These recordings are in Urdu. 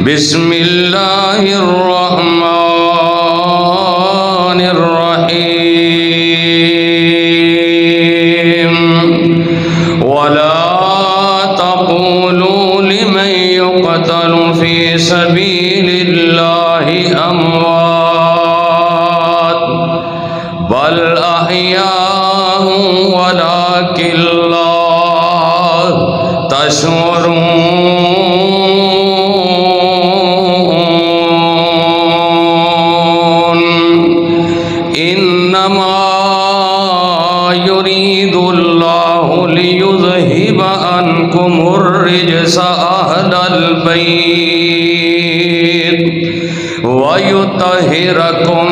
بسم اللہ الرحمن الرحیم ولا تقولوا لمن يقتل في سبيل الله أموات بل أحياء ولكن لا تشعرون ليذهب عنكم الرجس أهل البيت ويطهركم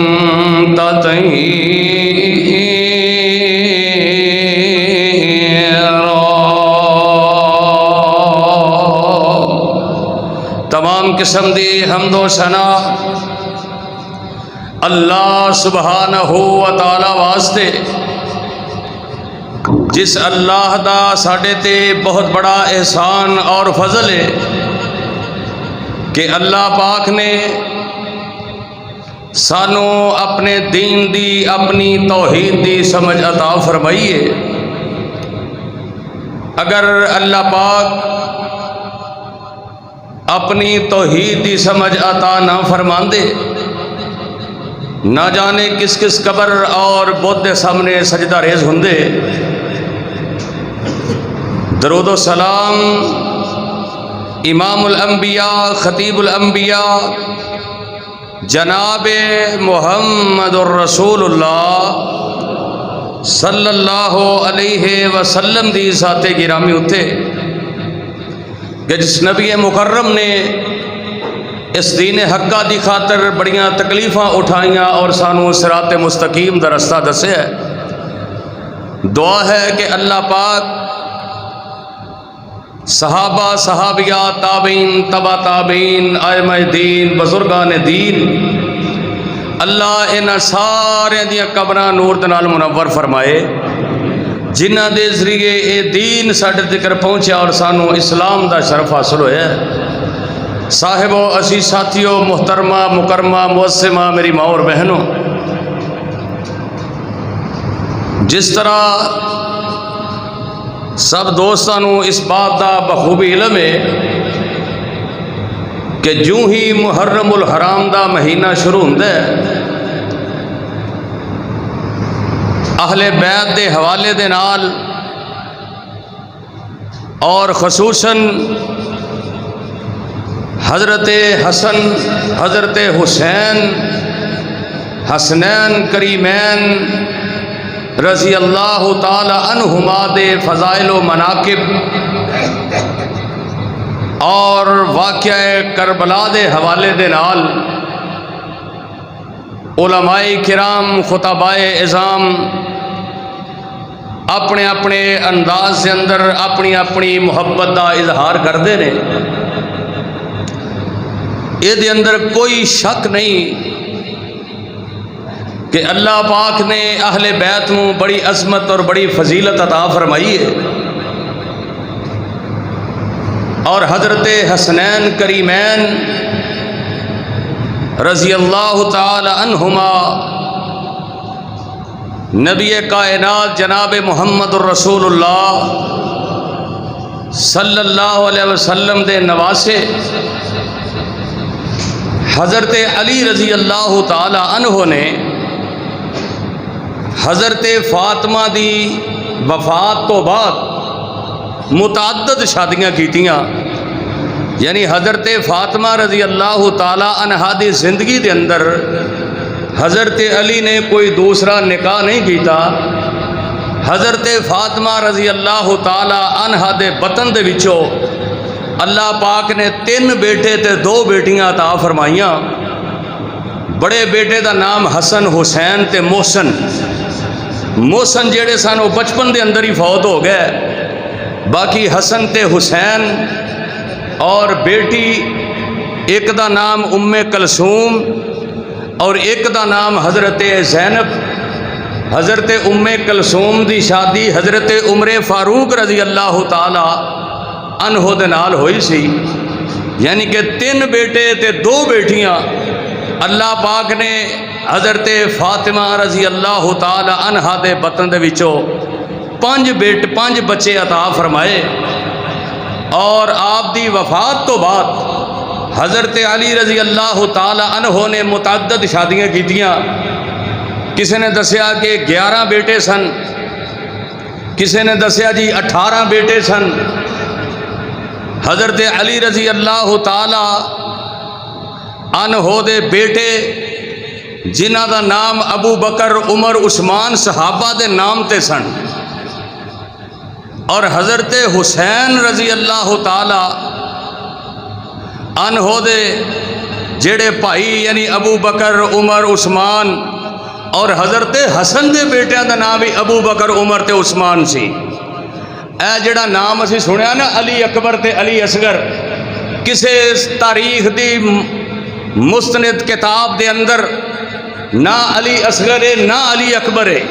تطهيرا۔ تمام قسم دی حمد و ثنا اللہ سبحانہ و تعالی واسطے، جس اللہ دا ساڈے تے بہت بڑا احسان اور فضل ہے کہ اللہ پاک نے سانو اپنے دین دی، اپنی توحید دی سمجھ عطا فرمائی ہے۔ اگر اللہ پاک اپنی توحید دی سمجھ عطا نہ فرماندے، نہ جانے کس کس قبر اور بت دے سامنے سجدہ ریز ہوندے۔ درود و سلام امام الانبیاء، خطیب الانبیاء، جناب محمد الرسول اللہ صلی اللہ علیہ وسلم دی ذات گرامی اتھے کہ جس نبی مکرم نے اس دین حقہ دی خاطر بڑیاں تکلیفاں اٹھائیاں اور سانو صراط مستقیم دا رستہ دسے ہے۔ دعا ہے کہ اللہ پاک صحابہ، صحابیات، تابعین، تبع تابعین، ائمہ دین، بزرگان دین، اللہ انہاں سارے دیاں قبراں نور دے نال منور فرمائے، جنہاں دے ذریعے اے دین ساڈے تک پہنچیا اور سانو اسلام دا شرف حاصل ہویا ہے۔ صاحبو، عزیز ساتھیو، محترمہ، مکرمہ، معصمہ، میری ماں اور بہنوں، جس طرح سب دوستانو اس بات دا بخوبی علم ہے کہ جوں ہی محرم الحرام دا مہینہ شروع ہوندا ہے، اہل بیت دے حوالے دے نال اور خصوصاً حضرت حسن، حضرت حسین، حسنین کریمین رضی اللہ تعالی عنہما دے فضائل و مناقب اور واقعہ کربلا دے حوالے دے نال علماء کرام، خطبائے اعظام اپنے اپنے انداز سے اندر اپنی اپنی محبت دا اظہار کردے نے۔ یہ دے اندر کوئی شک نہیں کہ اللہ پاک نے اہل بیت میں بڑی عظمت اور بڑی فضیلت عطا فرمائی ہے، اور حضرت حسنین کریمین رضی اللہ تعالی عنہما نبی کائنات جناب محمد الرسول اللہ صلی اللہ علیہ وسلم دے نواسے حضرت علی رضی اللہ تعالی عنہ نے حضرت فاطمہ دی وفات تو بعد متعدد شادیاں کیتیاں، یعنی حضرت فاطمہ رضی اللہ تعالی عنہا دی زندگی دے اندر حضرت علی نے کوئی دوسرا نکاح نہیں کیتا۔ حضرت فاطمہ رضی اللہ تعالی عنہا دے بطن دے وچوں اللہ پاک نے 3 بیٹے تے 2 بیٹیاں عطا فرمائیاں۔ بڑے بیٹے دا نام حسن، حسین تے محسن۔ محسن جڑے سن وہ بچپن دے اندر ہی فوت ہو گئے، باقی حسن تے حسین اور بیٹی ایک دا نام ام کلثوم اور ایک دا نام حضرت زینب۔ حضرت ام کلثوم دی شادی حضرت عمر فاروق رضی اللہ تعالی عنہ دے نال ہوئی سی، یعنی کہ 3 بیٹے تے 2 بیٹیاں اللہ پاک نے حضرت فاطمہ رضی اللہ تعالی عنہا دے بطن دے وچوں 5 بچے عطا فرمائے۔ اور آپ دی وفات تو بعد حضرت علی رضی اللہ تعالی عنہ نے متعدد شادیاں کیتیاں۔ کسی نے دسیا کہ 11 بیٹے سن، کسی نے دسیا جی 18 بیٹے سن۔ حضرت علی رضی اللہ تعالی عنہ دے بیٹے جنہ دا نام ابو بکر عمر عثمان صحابہ دے نام تے سن، اور حضرت حسین رضی اللہ تعالی عنہ دے جڑے بھائی یعنی ابو بکر عمر عثمان، اور حضرت حسن دے بیٹیاں دا نام بھی ابو بکر عمر تے عثمان سی۔ اے جڑا نام اسی سنیا نا علی اکبر تے علی اصغر، کسے تاریخ دی مستند کتاب دے اندر نہ علی اصغر ہے نہ علی اکبر ہے،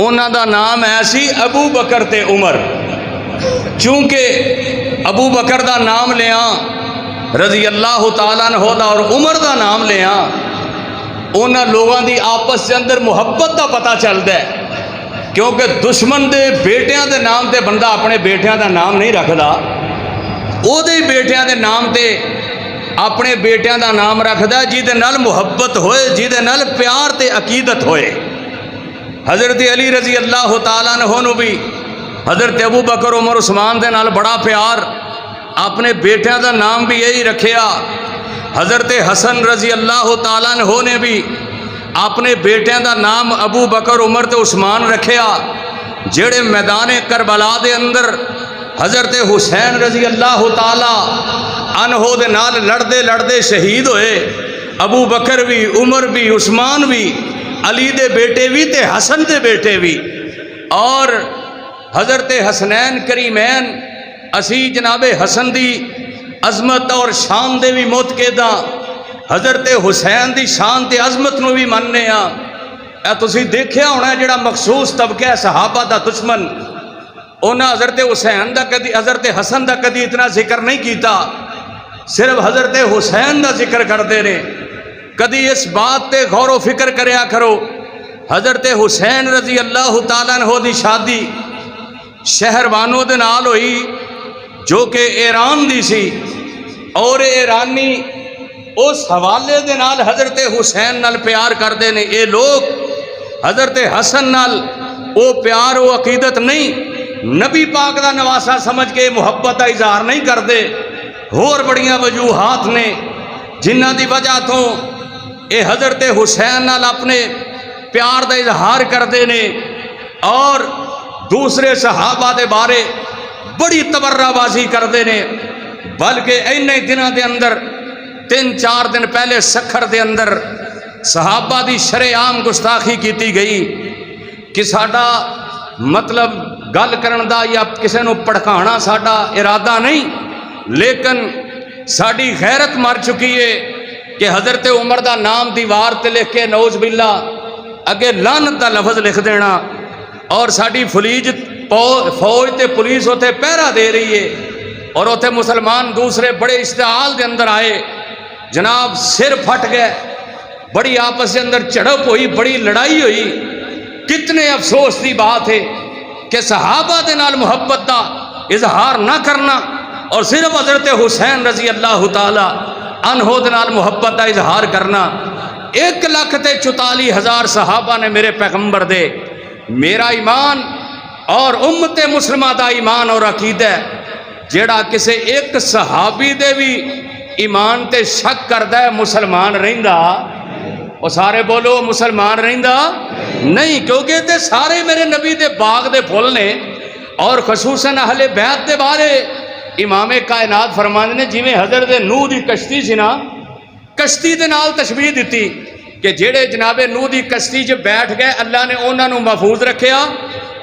انہاں دا نام ایسی ابو بکر تے عمر۔ چونکہ ابو بکر دا نام لیاں رضی اللہ تعالیٰ عنہ دا اور عمر دا نام لیاں، انہاں لوگاں دی آپس کے اندر محبت دا پتہ چلدا ہے، کیونکہ دشمن دے بیٹیاں دے نام تے بندہ اپنے بیٹیاں دا نام نہیں رکھدا، او دے بیٹیاں دے نام تے اپنے بیٹیاں دا نام رکھدا ہے جیدے نال محبت ہوئے، جیدے نال پیار تے عقیدت ہوئے۔ حضرت علی رضی اللہ تعالیٰ عنہ نو بھی حضرت ابو بکر عمر عثمان دے نال بڑا پیار، اپنے بیٹیاں دا نام بھی یہی رکھیا۔ حضرت حسن رضی اللہ تعالیٰ عنہ نے بھی اپنے بیٹیاں دا نام ابو بکر عمر تے عثمان رکھیا۔ جڑے میدان کربلا دے اندر حضرت حسین رضی اللہ تعالیٰ عنہ دے نال لڑدے لڑدے شہید ہوئے، ابو بکر بھی، عمر بھی، عثمان بھی، علی دے بیٹے بھی تے حسن دے بیٹے بھی، اور حضرت حسنین کریمین اسی جناب حسن دی عظمت اور شان دے بھی موتقیدہ، حضرت حسین دی شان تے عظمت نو بھی مننے ہاں۔ اے تسی دیکھیا ہونا ہے جڑا مخصوص طبقہ صحابہ دا دشمن، انہاں حضرت حسین دا کدی حضرت حسن دا کدی اتنا ذکر نہیں کیتا، صرف حضرت حسین دا ذکر کردے نے۔ کدی اس بات تے غور و فکر کریا کرو، حضرت حسین رضی اللہ تعالیٰ عنہ دی شادی شہر بانو دے نال ہوئی جو کہ ایران دی سی، اور ایرانی اس حوالے دے نال حضرت حسین نال پیار کردے نے۔ اے لوگ حضرت حسن نال او پیار و عقیدت نہیں، نبی پاک دا نواسا سمجھ کے محبت کا اظہار نہیں کردے۔ اور بڑیاں وجوہات نے جنہ دی وجہ تو اے حضرت حسین نال اپنے پیار دا اظہار کردے نے، اور دوسرے صحابہ دے بارے بڑی تبرہ بازی کردے نے۔ بلکہ اینے دنوں دے اندر 3-4 دن پہلے سکھر دے اندر صحابہ دی شرعام گستاخی کیتی گئی کہ ساڈا مطلب گل کرن دا یا کسے نو پڑکانا ساڈا ارادہ نہیں، لیکن ساڈی غیرت مر چکی ہے کہ حضرت عمر دا نام دیوار تے لکھ کے نعوذ باللہ اگے لعنت دا لفظ لکھ دینا، اور ساڈی فوج تے پولیس ہوتے پہرا دے رہی ہے، اور ہوتے مسلمان دوسرے بڑے اشتعال دے اندر آئے، جناب سر پھٹ گئے، بڑی آپس کے اندر جھڑپ ہوئی، بڑی لڑائی ہوئی۔ کتنے افسوس دی بات ہے کہ صحابہ دے نال محبت دا اظہار نہ کرنا اور صرف حضرت حسین رضی اللہ تعالی عنہ دے نال محبت دا اظہار کرنا۔ 1,44,000 صحابہ نے میرے پیغمبر دے میرا ایمان اور امت مسلمہ دا ایمان اور عقیدہ ہے، جیڑا کسے ایک صحابی دے بھی ایمان تے شک کردہ ہے مسلمان رہندا، اور سارے بولو مسلمان رہندا نہیں، کیونکہ تے سارے میرے نبی دے باغ دے پھول نے۔ اور خصوصاً اہل بیت دے بارے امام کائنات فرماندے نے جویں حضرت نوح دی کشتی سی نا، کشتی دے نال تشبیہ دیتی کہ جیڑے جناب نوح دی کشتی جو بیٹھ گئے اللہ نے انہاں نو محفوظ رکھیا،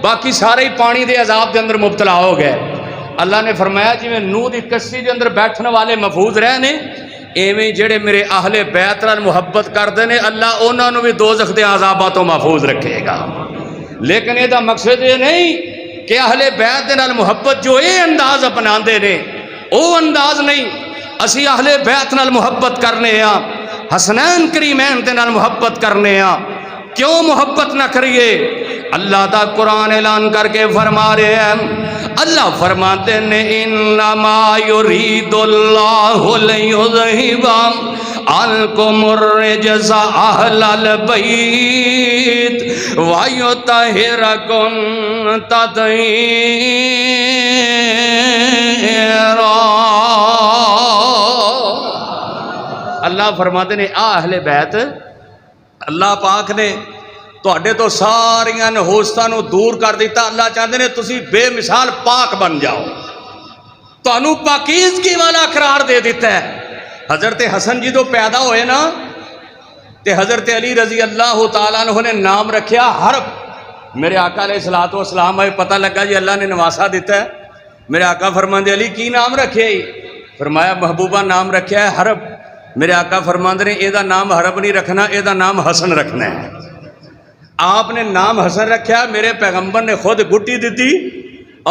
باقی سارے ہی پانی دے عذاب دے اندر مبتلا ہو گئے۔ اللہ نے فرمایا جویں نوح دی کشتی دے اندر بیٹھنے والے محفوظ رہے نے، ایویں جڑے میرے اہل بیت نال محبت کردے نے اللہ انہاں نو بھی دوزخ دے عذاباں تو محفوظ رکھے گا۔ لیکن یہ دا مقصد یہ نہیں کہ اہل بیت دے نال محبت جو اے انداز اپناندے نے او انداز نہیں، اسی اہل بیت نال محبت کرنے ہاں، حسنین کریمین دے نال محبت کرنے ہاں۔ کیوں محبت نہ کریے؟ اللہ دا قرآن اعلان کر کے فرما رہے ہیں، اللہ فرماتے نے انما یرید اللہ لیذہب عنکم الرجس اہل البیت ویطہرکم تطہیرا۔ اللہ فرماتے نے اہل بیت، اللہ پاک نے تواڈے تو ساریاں نحوستاں نو دور کر دیتا۔ اللہ چاہتے نے تسی بے مثال پاک بن جاؤ، تانوں پاکیزگی والا قرار دے دیتا ہے۔ حضرت حسن جی تو پیدا ہوئے نا تے حضرت علی رضی اللہ تعالیٰ عنہ نے نام رکھیا حرب۔ میرے آقا علیہ الصلوۃ والسلام آئے پتہ لگا جی اللہ نے نواسا دیتا ہے، میرے آقا فرماندے علی کی نام رکھے ہی؟ فرمایا محبوبہ نام رکھیا ہے حرب۔ میرے آقا فرماندے نے اے دا نام حرب نہیں رکھنا، اے دا نام حسن رکھنا ہے۔ آپ نے نام حسن رکھا، میرے پیغمبر نے خود گٹی دیتی،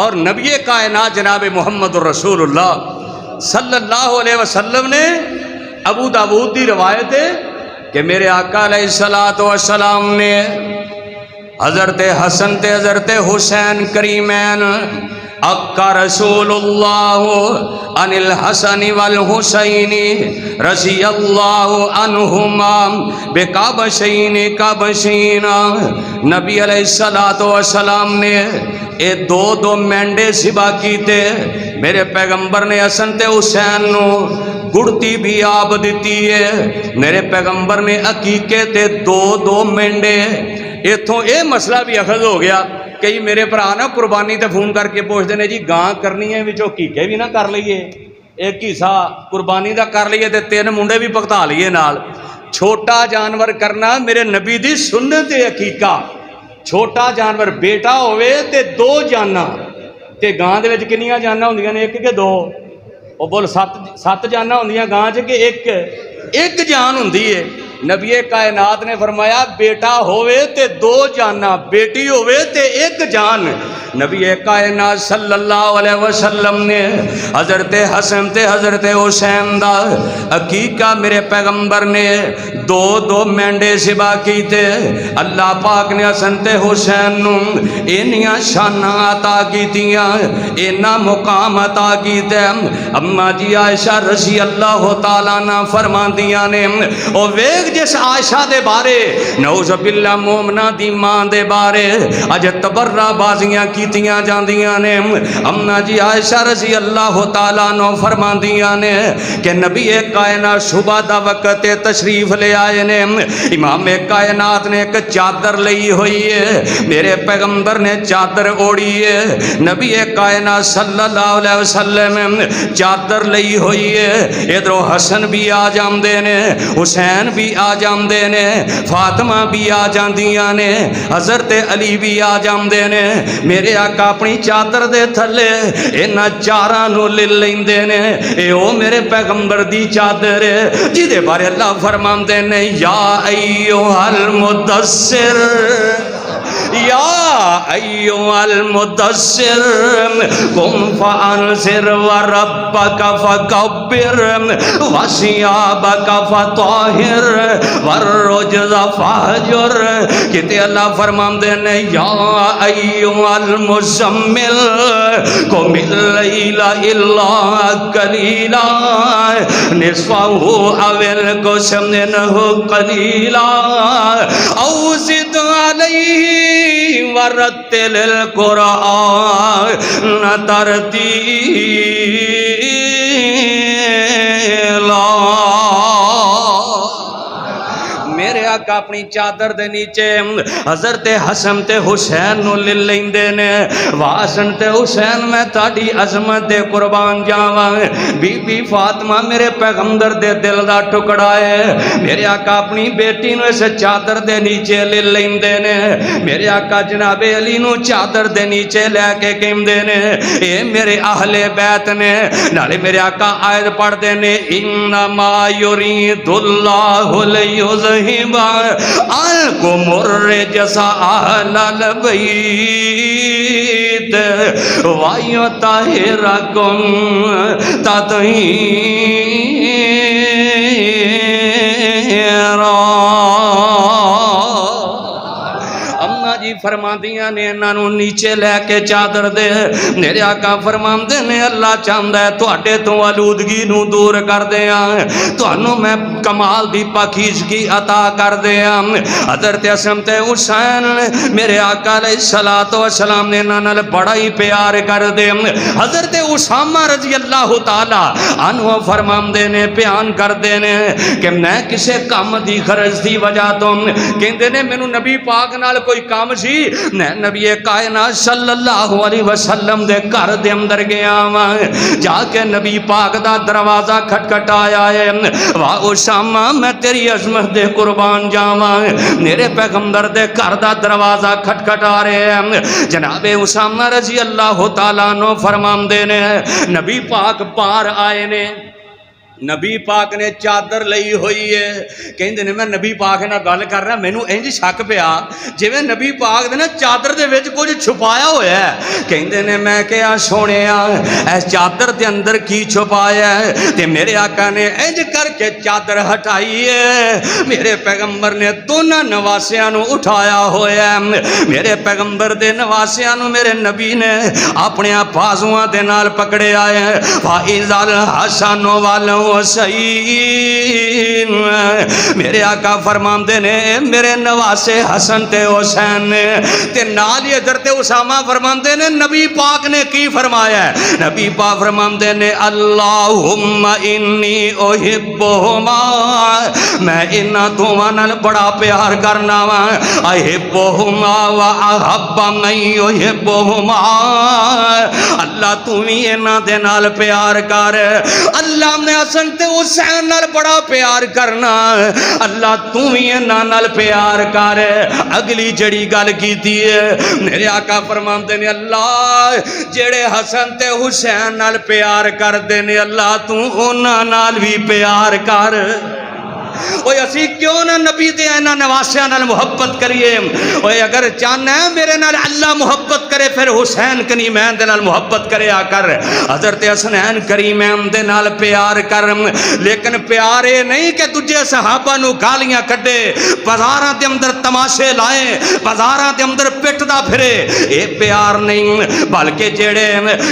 اور نبی کائنات جناب محمد رسول اللہ صلی اللہ علیہ وسلم نے، ابو داؤد دی روایت ہے کہ میرے آقا علیہ الصلوۃ والسلام نے حضرت حسن تے حضرت حسین کریمین اکا رسول اللہ عن الحسن والحسین رضی اللہ عنہما بکابشین کابشین۔ نبی علیہ الصلوۃ والسلام نے اے دو مینڈے سبا کیتے، میرے پیغمبر نے حسن تے حسین نو گڑتی بھی آپ دیتی ہے، میرے پیغمبر نے عقیقے تے دو مینڈے۔ اتھوں اے مسئلہ بھی اخذ ہو گیا، کئی میرے بھرا نا قربانی تے فون کر کے پوچھتے ہیں جی گاں کرنی ہے وچوں عقیقے بھی نہ کر لئیے، ایک حصہ قربانی دا کر لئیے تے 3 منڈے بھی پکتا لئیے نال۔ چھوٹا جانور کرنا میرے نبی دی سنت عقیقہ، چھوٹا جانور بیٹا ہوئے تے 2 جانا، تے گاں دے وچ کنیاں جانا ہوندیاں نے؟ 1 کہ 2؟ او بول 7 جانا ہوندیاں گاں چ کہ 1 جان ہوندی ہے۔ نبی کائنات نے فرمایا بیٹا ہوئے تے 2 جانا، بیٹی ہوئے تے 1 جان۔ نبی کائنات صلی اللہ علیہ وسلم نے حضرت حسن تے حضرت حسین دا عقیقہ میرے پیغمبر نے 2 مینڈے سبا کیتے۔ اللہ پاک نے حسن تے حسین نو انیاں شاناں عطا کیتیاں، اینا مقام عطا کیتے۔ اما جی عائشہ رضی اللہ تعالیٰ عنہ فرماندیاں نے او ویگ جس عائشہ دے بارے، نعوذ باللہ مومنہ دی ماں دے بارے اج تبرہ بازیاں کیتیاں جاندیاں نے۔ امنا جی عائشہ رضی اللہ تعالیٰ عنہ فرماندیاں نے کہ نبی کائنات صبح دا وقت تشریف لے آئے نے، امام کائنات نے ایک چادر لئی ہوئی ہے، میرے پیغمبر نے چادر اوڑی ہے، نبی کائنات صلی اللہ علیہ وسلم چادر لئی ہوئی ہے۔ ادھروں حسن بھی آ جاندے نے، حسین بھی آ جاندے نے، فاطمہ بھی آ جاندیاں نے، حضرت علی بھی آ جاندے نے۔ میرے آقا اپنی چادر دے تھلے اینا چاراں نو لے لیندے نے، اے او میرے پیغمبر دی چادر ہے جی دے بارے اللہ فرماندے نے یا ایھا المدثر یا ایھا المدثر قم فانذر وربک فکبر وثیابک فطہر والرجز فاہجر۔ کہتے اللہ فرماندے نے یا ایھا المزمل قم اللیل الا قلیلا نصفہ او انقص منہ قلیلا او زد علیہ ورتل القرآن ترتیلا۔ میرے آقا اپنی چادر دے نیچے حضرت حسن تے حسین نو لے لیندے نے، حسن تے حسین میں تاڑی عظمت دے قربان جاواں، بی بی فاطمہ میرے پیغمبر دے دل دا ٹکڑا ہے، میرے آقا اپنی بیٹی نو اس چادر دے نیچے لے لیندے نے، میرے آقا جناب علی نو چادر دے نیچے لے کے کہندے نے اے میرے اہل بیت نے، نالے میرے آقا آیت پڑھ دے نے انما یرید اللہ لیذہب عنكم الرجس أهل البيت ويطهركم تطهيرا۔ اما جی فرماندیاں نے انہاں نوں نیچے لے کے چادر دے، میرے آقا فرماندے نے اللہ چاہندا ہے تواڈے تو آلودگی نوں دور کر دیاں، تانوں میں کمال دی پاکیزگی عطا کر دیاں۔ حضرت حسن تے حسین میرے آقا علیہ الصلوۃ والسلام نے انہاں نال بڑا ہی پیار کر دے۔ حضرت اسامہ رضی اللہ تعالی عنہ فرماندے نے، بیان کردے نے کہ میں کسے کام دی غرض دی وجہ تو کہندے نے مینوں نبی پاک نال کوئی کام سی، میں نبی کائنات صلی اللہ علیہ وسلم دے گھر دے اندر گیا ہاں، جا کے نبی پاک دا دروازہ کھٹکھٹایا ہے، واہ اسامہ میں تیری عظمت دے قربان جاواں، میرے پیغمبر دے گھر دا دروازہ کھٹکھٹا رہے ہیں۔ جناب اسامہ رضی اللہ تعالیٰ عنہ فرماندے نے نبی پاک باہر آئے نے، نبی پاک نے چادر لئی ہوئی ہے، کہندے نے میں نبی پاک نال گل کر رہا، مینوں انج شک پیا جویں نبی پاک نے چادر دے وچ کچھ چھپایا ہویا ہے۔ کہندے نے میں کہیا سونیا اس چادر دے اندر کی چھپایا ہے؟ تے میرے آقا نے انج کر کے چادر ہٹائی ہے، میرے پیغمبر نے دونوں نواسیاں نوں اٹھایا ہویا ہے، میرے پیغمبر دے نواسیاں نوں میرے نبی نے اپنے بازواں دے نال پکڑے آئے ہیں۔ فَإِذَا الْحَسَنُ وَالْحُسَيْنُ حسین، میرے آقا فرماندے نے میرے نواسے حسن تے حسین نے تے نال ہی حضرت اسامہ فرماندے نے نبی پاک نے کی فرمایا ہے؟ نبی پاک فرماندے نے اللہم انی احبہما، میں انہاں دوواں نال بڑا پیار کرنا وا، احبہما و احب من احبہما، اللہ تو بھی انہاں دے نال پیار کر۔ اللہ نے حسن تے حسین نال بڑا پیار کرنا، اللہ تو ہی انہاں نال پیار کر۔ اگلی جڑی گل کیتی ہے میرے آقا فرماندے نے اللہ جڑے حسن تے حسین نال پیار کردے نے اللہ تو انہاں نال بھی پیار کر۔ اوے اسی کیوں نہ نبی دے اینا نواسیاں نال محبت کریے؟ اوے اگر چاہنا ہے میرے نال اللہ محبت کرے پھر حسین کریمین دے نال محبت کرے آ کر، حضرت حسنین کریمین دے نال پیار کر۔ لیکن پیار اے نہیں کہ تجھے صحابہ نو گالیاں کڈے، بازاراں دے اندر تماشے لائے، بازاراں دے اندر پٹدا پھرے، اے پیار نہیں، بلکہ جڑے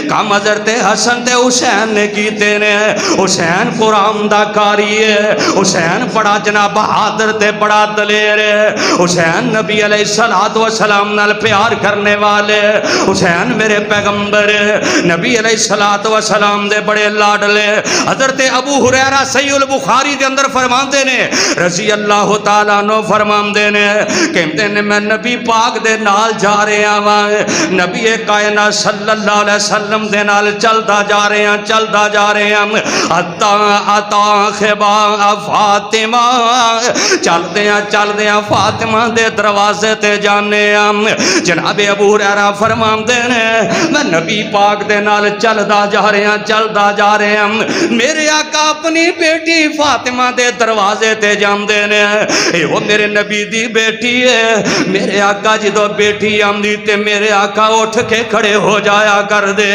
کام حضرت حسن تے حسین نے کیتے نے، حسین قرآن دا قاری ہے، حسین بڑا جناب بہادر تے بڑا دلیر ہے، حسین نبی علیہ السلام نال پیار کرنے والے، حسین میرے پیغمبر نبی علیہ السلام دے بڑے لاڈلے۔ حضرت ابو ہریرہ صحیح البخاری دے اندر فرماندے نے رضی اللہ تعالیٰ عنہ فرماندے نے کہتے ہیں میں نبی پاک دے نال جا رہے ہیں، نبی کائنات صلی اللہ علیہ وسلم دے نال چلدا جا رہے ہیں، چلدا جا رہے ہیں، عطا خبا فاطمہ، چل دیاں فاطمہ دے دروازے تے جانے ہم۔ جناب ابو ہریرہ فرماندے نے میں نبی پاک دے نال چلدا جا رہے ہیں، چلدا جا رہے ہیں، میرے آقا اپنی بیٹی فاطمہ دے دروازے تے جاندے نے، اے وہ میرے نبی دی بیٹی ہے، میرے آقا جدو بیٹی آمدی تے میرے آقا اٹھ کے کھڑے ہو جایا کر دے،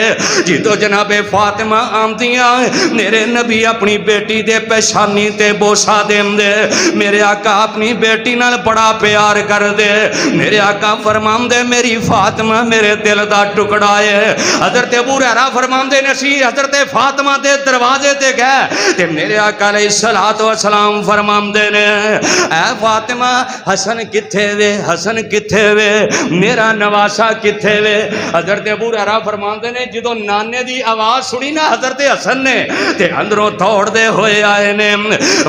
جدو جناب فاطمہ آمدیاں میرے نبی اپنی بیٹی دے پیشانی تے بوسا دے دے، میرے آقا اپنی بیٹی نال بڑا پیار کر دے، میرے آقا فرماندے میری فاطمہ میرے دل دا ٹکڑا ہے۔ حضرت ابو ہریرہ فرماندے نے سی حضرت فاطمہ دے دروازے تے گئے تے میرے آقا علیہ السلام فرماندے نے اے فاطمہ حسن کتھے وے، حسن کتھے وے، میرا نواسا کتھے وے؟ حضرت ابو ہریرہ فرماندے نے جدو نانے دی آواز سنی نا حضرت حسن نے تے اندروں دوڑ دے ہوئے آئے نے،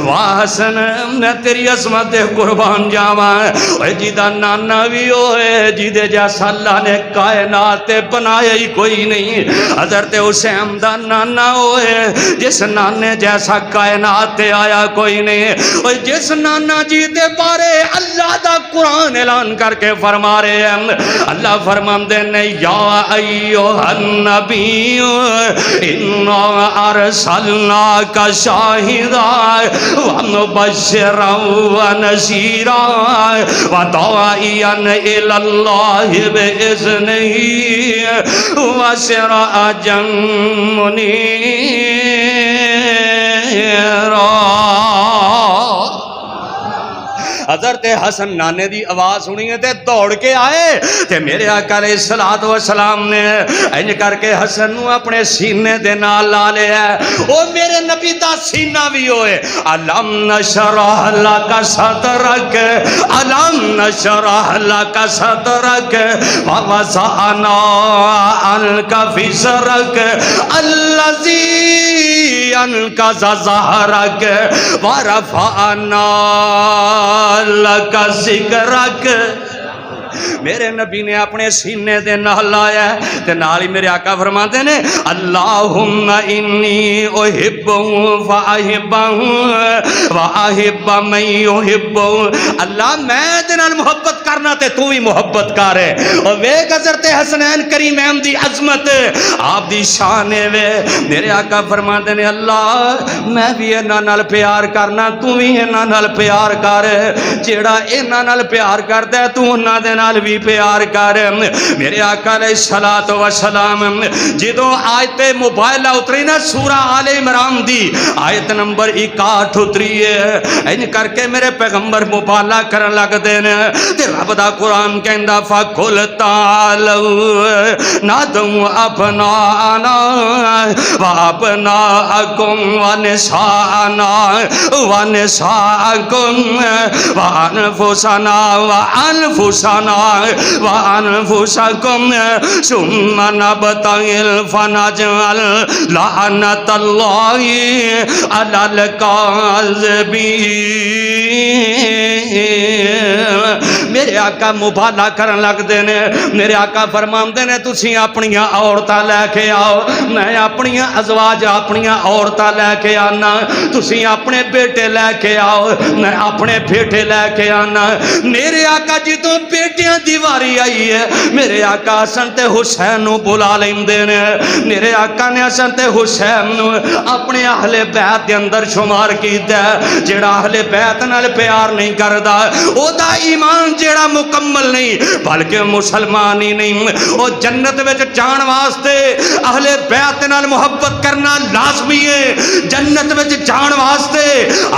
واہ حسن میں تیری عظمت دے قربان جاواں، اے جیدہ نانا بھی ہوئے جیدے جیسا اللہ نے کائنات بنایا ہی کوئی نہیں، حضرت حسین دا نانا ہوئے جس نانے جیسا کائنات آیا کوئی نہیں، اور جس نانا جی دے بارے اللہ دا قرآن اعلان کر کے فرما رہے ہیں، اللہ فرماندے نے یا ایوہ النبی انا ارسلناک شاہدا مبشرا ونذیرا وداعیا الی اللہ بإذنہ وسراجا منیرا۔ حضرت حسن نانے دی آواز سنی تے دوڑ کے آئے تے میرے آقا علیہ الصلوۃ والسلام نے انج کر کے حسن نو اپنے سینے دے نال لا لیا۔ او میرے نبی دا سینہ بھی ہوئے الم نشرح لک صدرک الم نشرح لک صدرک ووضعنا عنک وزرک الذی انقض ظہرک ورفعنا لک ذکرک۔ میرے نبی نے اپنے سینے دے نال لایا تے نال ہی میرے آقا فرماتے نے اللہم انی احب فاحب واحب من یحب۔ اللہ میں دے نال محبت کرنا تے تو بھی محبت کر ہے۔ اور ویکھ حضرت حسنین کریمین دی عظمت آپ دی شان وے۔ میرے آقا فرماتے نے اللہ میں بھی انہاں نال پیار کرنا تو بھی انہاں نال پیار کر، جیڑا انہاں نال پیار کردا ہے تو انہاں دے نال بھی پیار کر۔ میرے آقا علیہ الصلوۃ والسلام جدوں آیت مبارکہ اتری نا سورہ آل عمران دی آیت نمبر 61 اتری ہے، ان کر کے میرے پیغمبر مبالغہ کرن لگ دے نے تے رب دا قرآن کہندا فقل تعالوا ندعو ابناءنا وابناءکم ونساءنا ونساءکم وانفسنا وانفسنا وانفسکم ثم نبتہل فنجعل لعنت اللہ علی الکاذبین۔ میرے آقا مبالغہ کرن لگ دے نے۔ میرے آقا فرماندے نے تسی اپنیاں عورتاں لے کے آؤ، میں اپنیاں ازواج اپنیاں عورتاں لے کے آنا، تسی اپنے بیٹے لے کے آؤ، میں اپنے بیٹے لے کے آنا۔ میرے آقا جدوں بیٹیاں دی واری آئی ہے میرے آقا حسن تے حسین نو بلا لیندے نے۔ میرے آقا نے حسن تے حسین نو اپنے اہل بیت دے اندر شمار کیتا ہے۔ جیڑا اہل بیت نال پیار نہیں کردا او دا ایمان جیڑا مکمل نہیں بلکہ مسلمان ہی نہیں۔ او جنت وچ جان واسطے اہل بیت نال محبت کرنا لازمی ہے، جنت وچ جان واسطے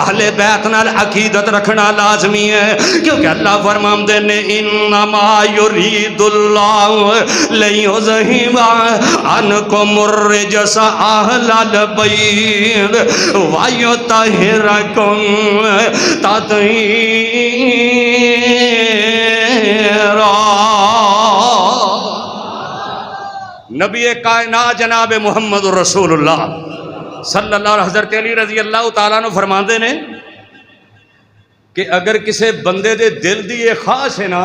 اہل بیت نال عقیدت رکھنا لازمی ہے، کیونکہ اللہ فرماندے نے انما یرید اللہ لیذہب عنکم الرجس اہل البیت ویطہرکم تطہیرا۔ نبی کائنات جناب محمد رسول اللہ صلی اللہ علیہ حضرت علی رضی اللہ تعالیٰ عنہ فرماندے نے کہ اگر کسی بندے دے دل دی یہ خواہش ہے نا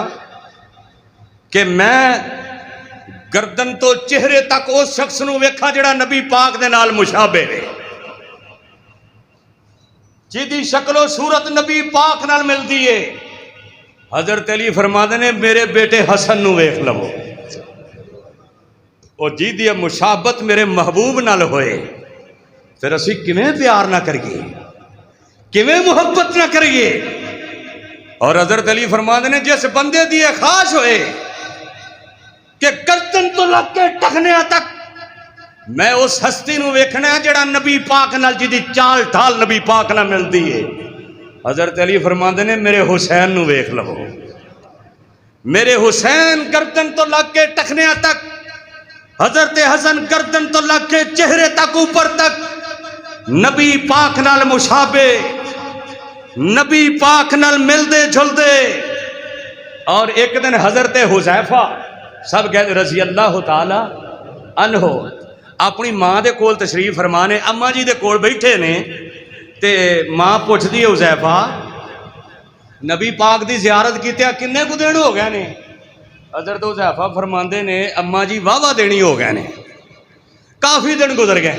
کہ میں گردن تو چہرے تک اس شخص نو ویکھا جڑا نبی پاک دے نال مشابہ ہے، جیدی شکل و صورت نبی پاک نال ملدی ہے، حضرت علی فرماندے نے میرے بیٹے حسن نو ویکھ لو، اور جیدی مشابت میرے محبوب نال ہوئے پھر اسی کیویں پیار نہ کریے، کیویں محبت نہ کریے۔ اور حضرت علی فرماندے نے جس بندے دی خواہش ہوئے کہ گردن تو لگ کے ٹخنیاں تک میں اس ہستی نو ویکھنا ہے جڑا نبی پاک نال جی دی چال ڈھال نبی پاک نال ملدی ہے، حضرت علی فرماندے نے میرے حسین نو ویکھ لو، میرے حسین گردن تو لگ کے ٹخنیاں تک، حضرت حسن گردن تو لگ کے چہرے تک اوپر تک نبی پاک نال مشابہ، نبی پاک نال ملدے جھلدے۔ اور ایک دن حضرت حذیفہ سب کہتے رضی اللہ تعالی عنہ اپنی ماں دے کول تشریف فرمانے، اماں جی دے کول بیٹھے نے تے ماں پوچھ دی حذیفہ نبی پاک دی زیارت کیتے کنے کو دن ہو گئے نے؟ حضرت حذیفہ فرماندے نے اماں جی واہ دینی ہو گئے نے، کافی دن گزر گئے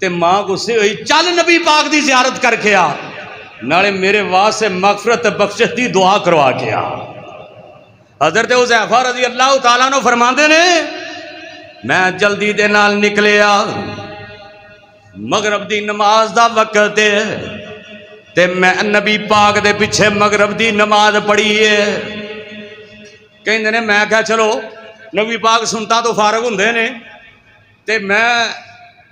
تے ماں غصے ہوئی چل نبی پاک دی زیارت کر کے آ، نالے میرے واسطے مغفرت بخشش دی دعا کروا کے آ۔ حضرت حذیفہ رضی اللہ تعالیٰ عنہ فرماندے نے میں جلدی دے نال نکلیا، مغرب دی نماز دا وقت ہے، تے میں نبی پاک دے پیچھے مغرب دی نماز پڑھی ہے. کہندے نے میں کہا چلو نبی پاک سنتا تو فارغ ہوندے نے تے میں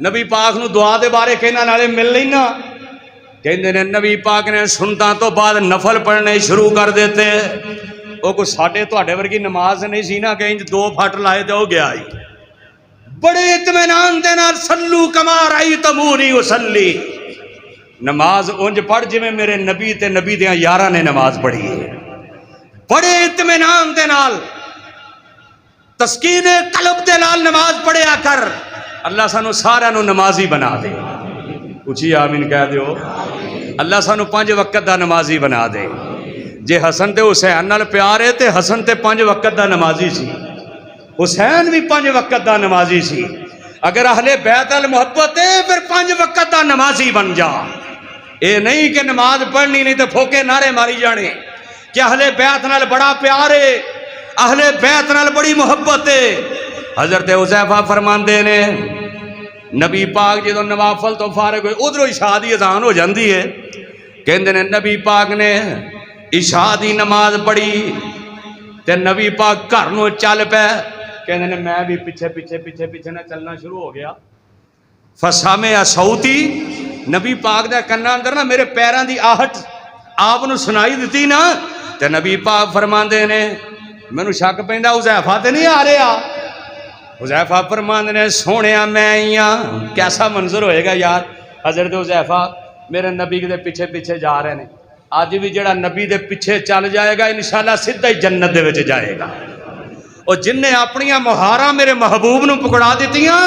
نبی پاک نو دعا دے بارے کہنا نالے مل لینا. کہندے نے نبی پاک نے سنتا تو بعد نفل پڑھنے شروع کر دیتے. وہ کوئی ساڈے تواڈے ورگی نماز نہیں سی نا کہ انج دو پھٹ لائے تے ہو گیا ہی. بڑے اطمینان دے نال سلو کما رأیتمونی اصلی، نماز اونج پڑھ جویں میرے نبی تے نبی دیاں یاراں نے نماز پڑھی ہے. بڑے اطمینان دے نال تسکین قلب دے نال نماز پڑھیا کر. اللہ سانو سارا نو نمازی بنا دے. اچھی آمین کہہ دیو. اللہ سانو 5 وقت دا نمازی بنا دے. جے حسن تے حسین نال پیار ہے تے حسن تے 5 وقت دا نمازی سی، حسین بھی 5 وقت دا نمازی سی. اگر اہل بیت المحبت ہے پھر 5 وقت دا نمازی بن جا. اے نہیں کہ نماز پڑھنی نہیں تے پھوکے نعرے ماری جانے کہ اہل بیت نال بڑا پیار ہے، اہل بیت نال بڑی محبت ہے. حضرت حذیفہ فرماندے نے نبی پاک جدوں نوافل تو فارغ ہوئے ادھروں عشاء دی اذان ہو جاندی ہے. کہندے نے نبی پاک نے عشاء دی نماز پڑھی تے نبی پاک گھر نو چل پے. کہندے نے میں بھی پیچھے نہ چلنا شروع ہو گیا. فسامع صوتی، نبی پاک دے کنا اندر نا میرے پیراں دی آہٹ آپ نو سنائی دیتی نا تے نبی پاک فرماندے نے مینوں شک پیندا حذیفہ تے نہیں آ رہا. حذیفہ فرماندے نے سونیا میں ہی ہاں. کیسا منظر ہوئے گا یار. حضرت حذیفہ میرے نبی دے پیچھے جا رہے ہیں. اج بھی جڑا نبی دے پیچھے چل جائے گا انشاءاللہ سیدھا ہی جنت دے وچ جائے گا. اور جن نے اپنی مہاراں میرے محبوب نو پکڑا دیتیاں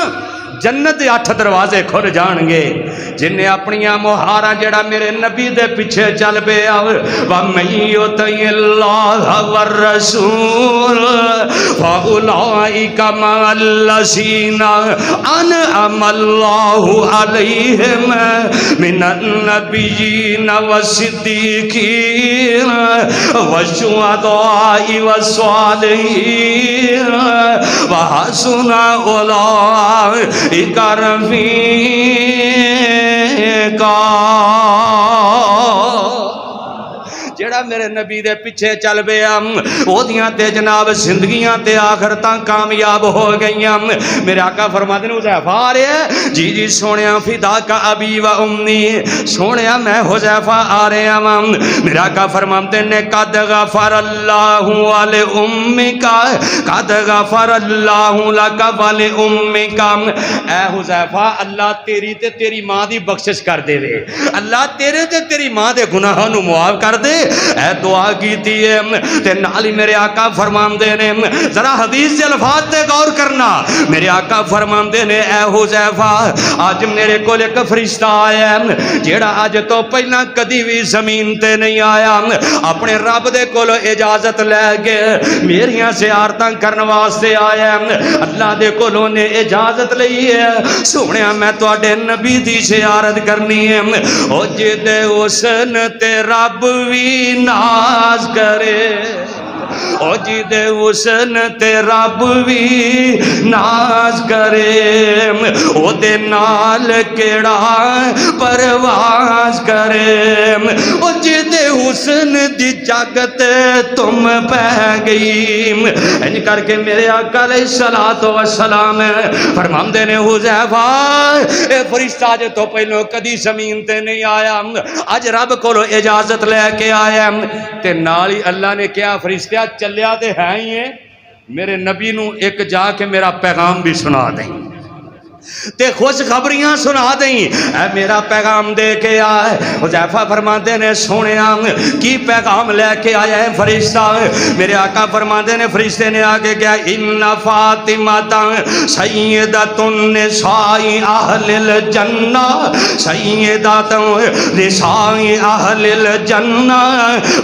جنت دے 8 دروازے کھل جان گے. جن نے اپنی مہاراں جڑا میرے نبی دے پیچھے چل پیا وَمَن يُطِعِ اللَّهَ وَالرَّسُولَ فَأُولَٰئِكَ مَعَ الَّذِينَ أَنْعَمَ اللَّهُ عَلَيْهِم مِّنَ النَّبِيِّينَ وَالصِّدِّيقِينَ وَالشُّهَدَاءِ وَالصَّالِحِينَ وَحَسُنَ أُولَٰئِكَ رفیقا. جڑا میرے نبی دے پیچھے چل پیا او دیاں تے جناب زندگیاں تے آخرتاں کامیاب ہو گئیاں. میرے آقا فرماتے ہیں حذیفہ آ رہے ہیں جی جی سونیا فدا کا ابی و امی. سونیا میں حذیفہ آ رہے ہیں. میرے آقا فرماتے ہیں قد غفر اللہ ولأمک قد غفر اللہ لک ولأمک. اے حذیفہ اللہ تیری تے تیری ماں دی بخشش کر دے وے. اللہ تیرے تے تیری ماں دے گناہاں نو معاف کر دے. اے دعا کیتی ہے تے نال ہی میرے آقا فرماندے نے ذرا حدیث دے الفاظ تے غور کرنا. میرے آقا فرماندے نے اے حذیفہ اج میرے کول ایک فرشتہ آیا ہے جیڑا اج تو پہلا کدی بھی زمین تے نہیں آیا. اپنے رب دے کولو اجازت لے کے میریاں زیارتاں کرن واسطے آیا. اللہ دے کولو نے اجازت لئی ہے سونیا میں تواڈے نبی دی زیارت کرنی ہے. او جدے حسن تے رب وی ناز کرے او جدے حسن تے رب وی ناز کرے او دے نال کیڑا پرواز کرے. او جدے حسن دی جگ تے تم پہ گئی. ان کر کے میرے آقا علیہ الصلوۃ والسلام فرماندے نے حذیفہ اے فرشتہ اج تو پہلو کدی زمین تے نہیں آیا اج رب کولو اجازت لے کے آیا. تے نال ہی اللہ نے کیا فرشتہ چلیا تے ہے ہی ہے میرے نبی نو ایک جا کے میرا پیغام بھی سنا دیں تے خوش خبریاں سنا دیں. اے میرا پیغام دے کے آئے. حذیفہ فرماتے نے سونیا کی پیغام لے کے آیا ہے فرشتہ. میرے آقا فرماتے نے فرشتے نے آگے کیا ان فاطمہ سیدۃ النساء اہل الجنہ سیدۃ نساء اہل الجنہ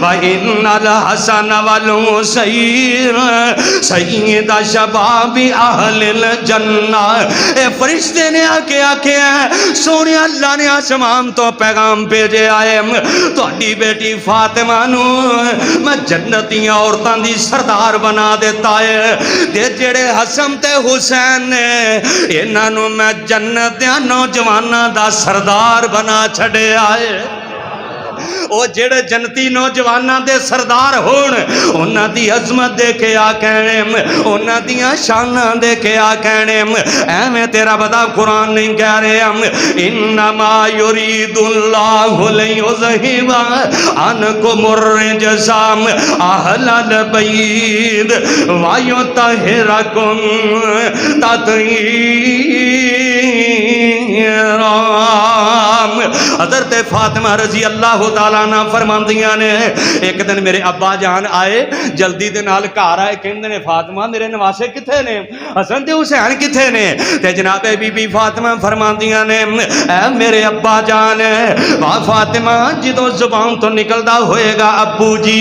وان الحسن والحسین سید شباب اہل الجنہ. فرشتے نے آکے سونے اللہ نے آسمان تو پیغام بھیجے آئے تہاڈی بیٹی فاطمہ نو میں جنتیاں عورتاں دی سردار بنا دیتا ہے. تے جڑے حسن تے حسین نے انہاں نو میں جنتیاں نوجواناں دا سردار بنا چھڑے آئے. وہ جڑے جنتی نوجواناں دے سردار ہون انہاں دی عظمت دے کے آ کہنے انہاں دیاں شاناں دے کے آ کہنے ایویں تیرا بدا قرآن نہیں کہہ رہے انما یرید اللہ لیذہب عنکم الرجس اہل البیت ویطہرکم تطہیرا۔ حضرت فاطمہ رضی اللہ تعالیٰ عنہ فرماندیاں نے ایک دن میرے ابا جان آئے جلدی دے نال گھر آئے کہندے نے فاطمہ میرے نواسے کتھے نے حسن تے حسین کتھے نے تے جناب بی بی فاطمہ فرماندیاں نے اے میرے ابا جان وا فاطمہ جدوں زبان تو نکلدا ہوئے گا ابو جی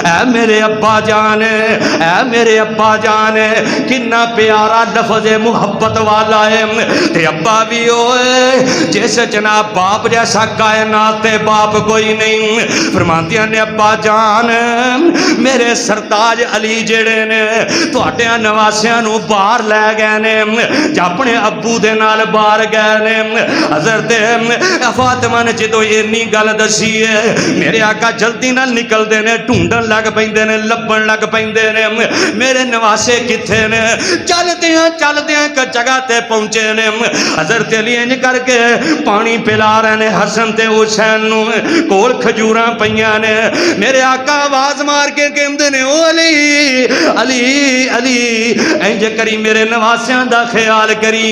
اے میرے ابا جان اے میرے ابا جان کنا پیارا لفظ محبت والا ہے تے ابا بھی ہوئے جیسے جناب باپ جیسا کائنات باپ کوئی نہیں فرماندیاں نے ابا جان میرے سرتاج علی جڑے نے تواڈیاں نواسیاں نو باہر لے گئے نے ج اپنے ابو دے نال باہر گئے نے حضرت فاطمہ نے جدوں اینی گل دسی ہے میرے آقا جلدی نال نکلدے نے ڈھونڈن لگ پیندے نے لبن لگ پیندے نے میرے نواسے کتھے نے چلدیاں ایک جگہ تے پہنچے نے حضرت علی انج کر کے پانی پلا رہے نے حسن تے حسین نو کول کھجوراں پیاں نے میرے آقا آواز مار کے کہندے نے او علی علی علی انج کری میرے نواسیاں دا خیال کری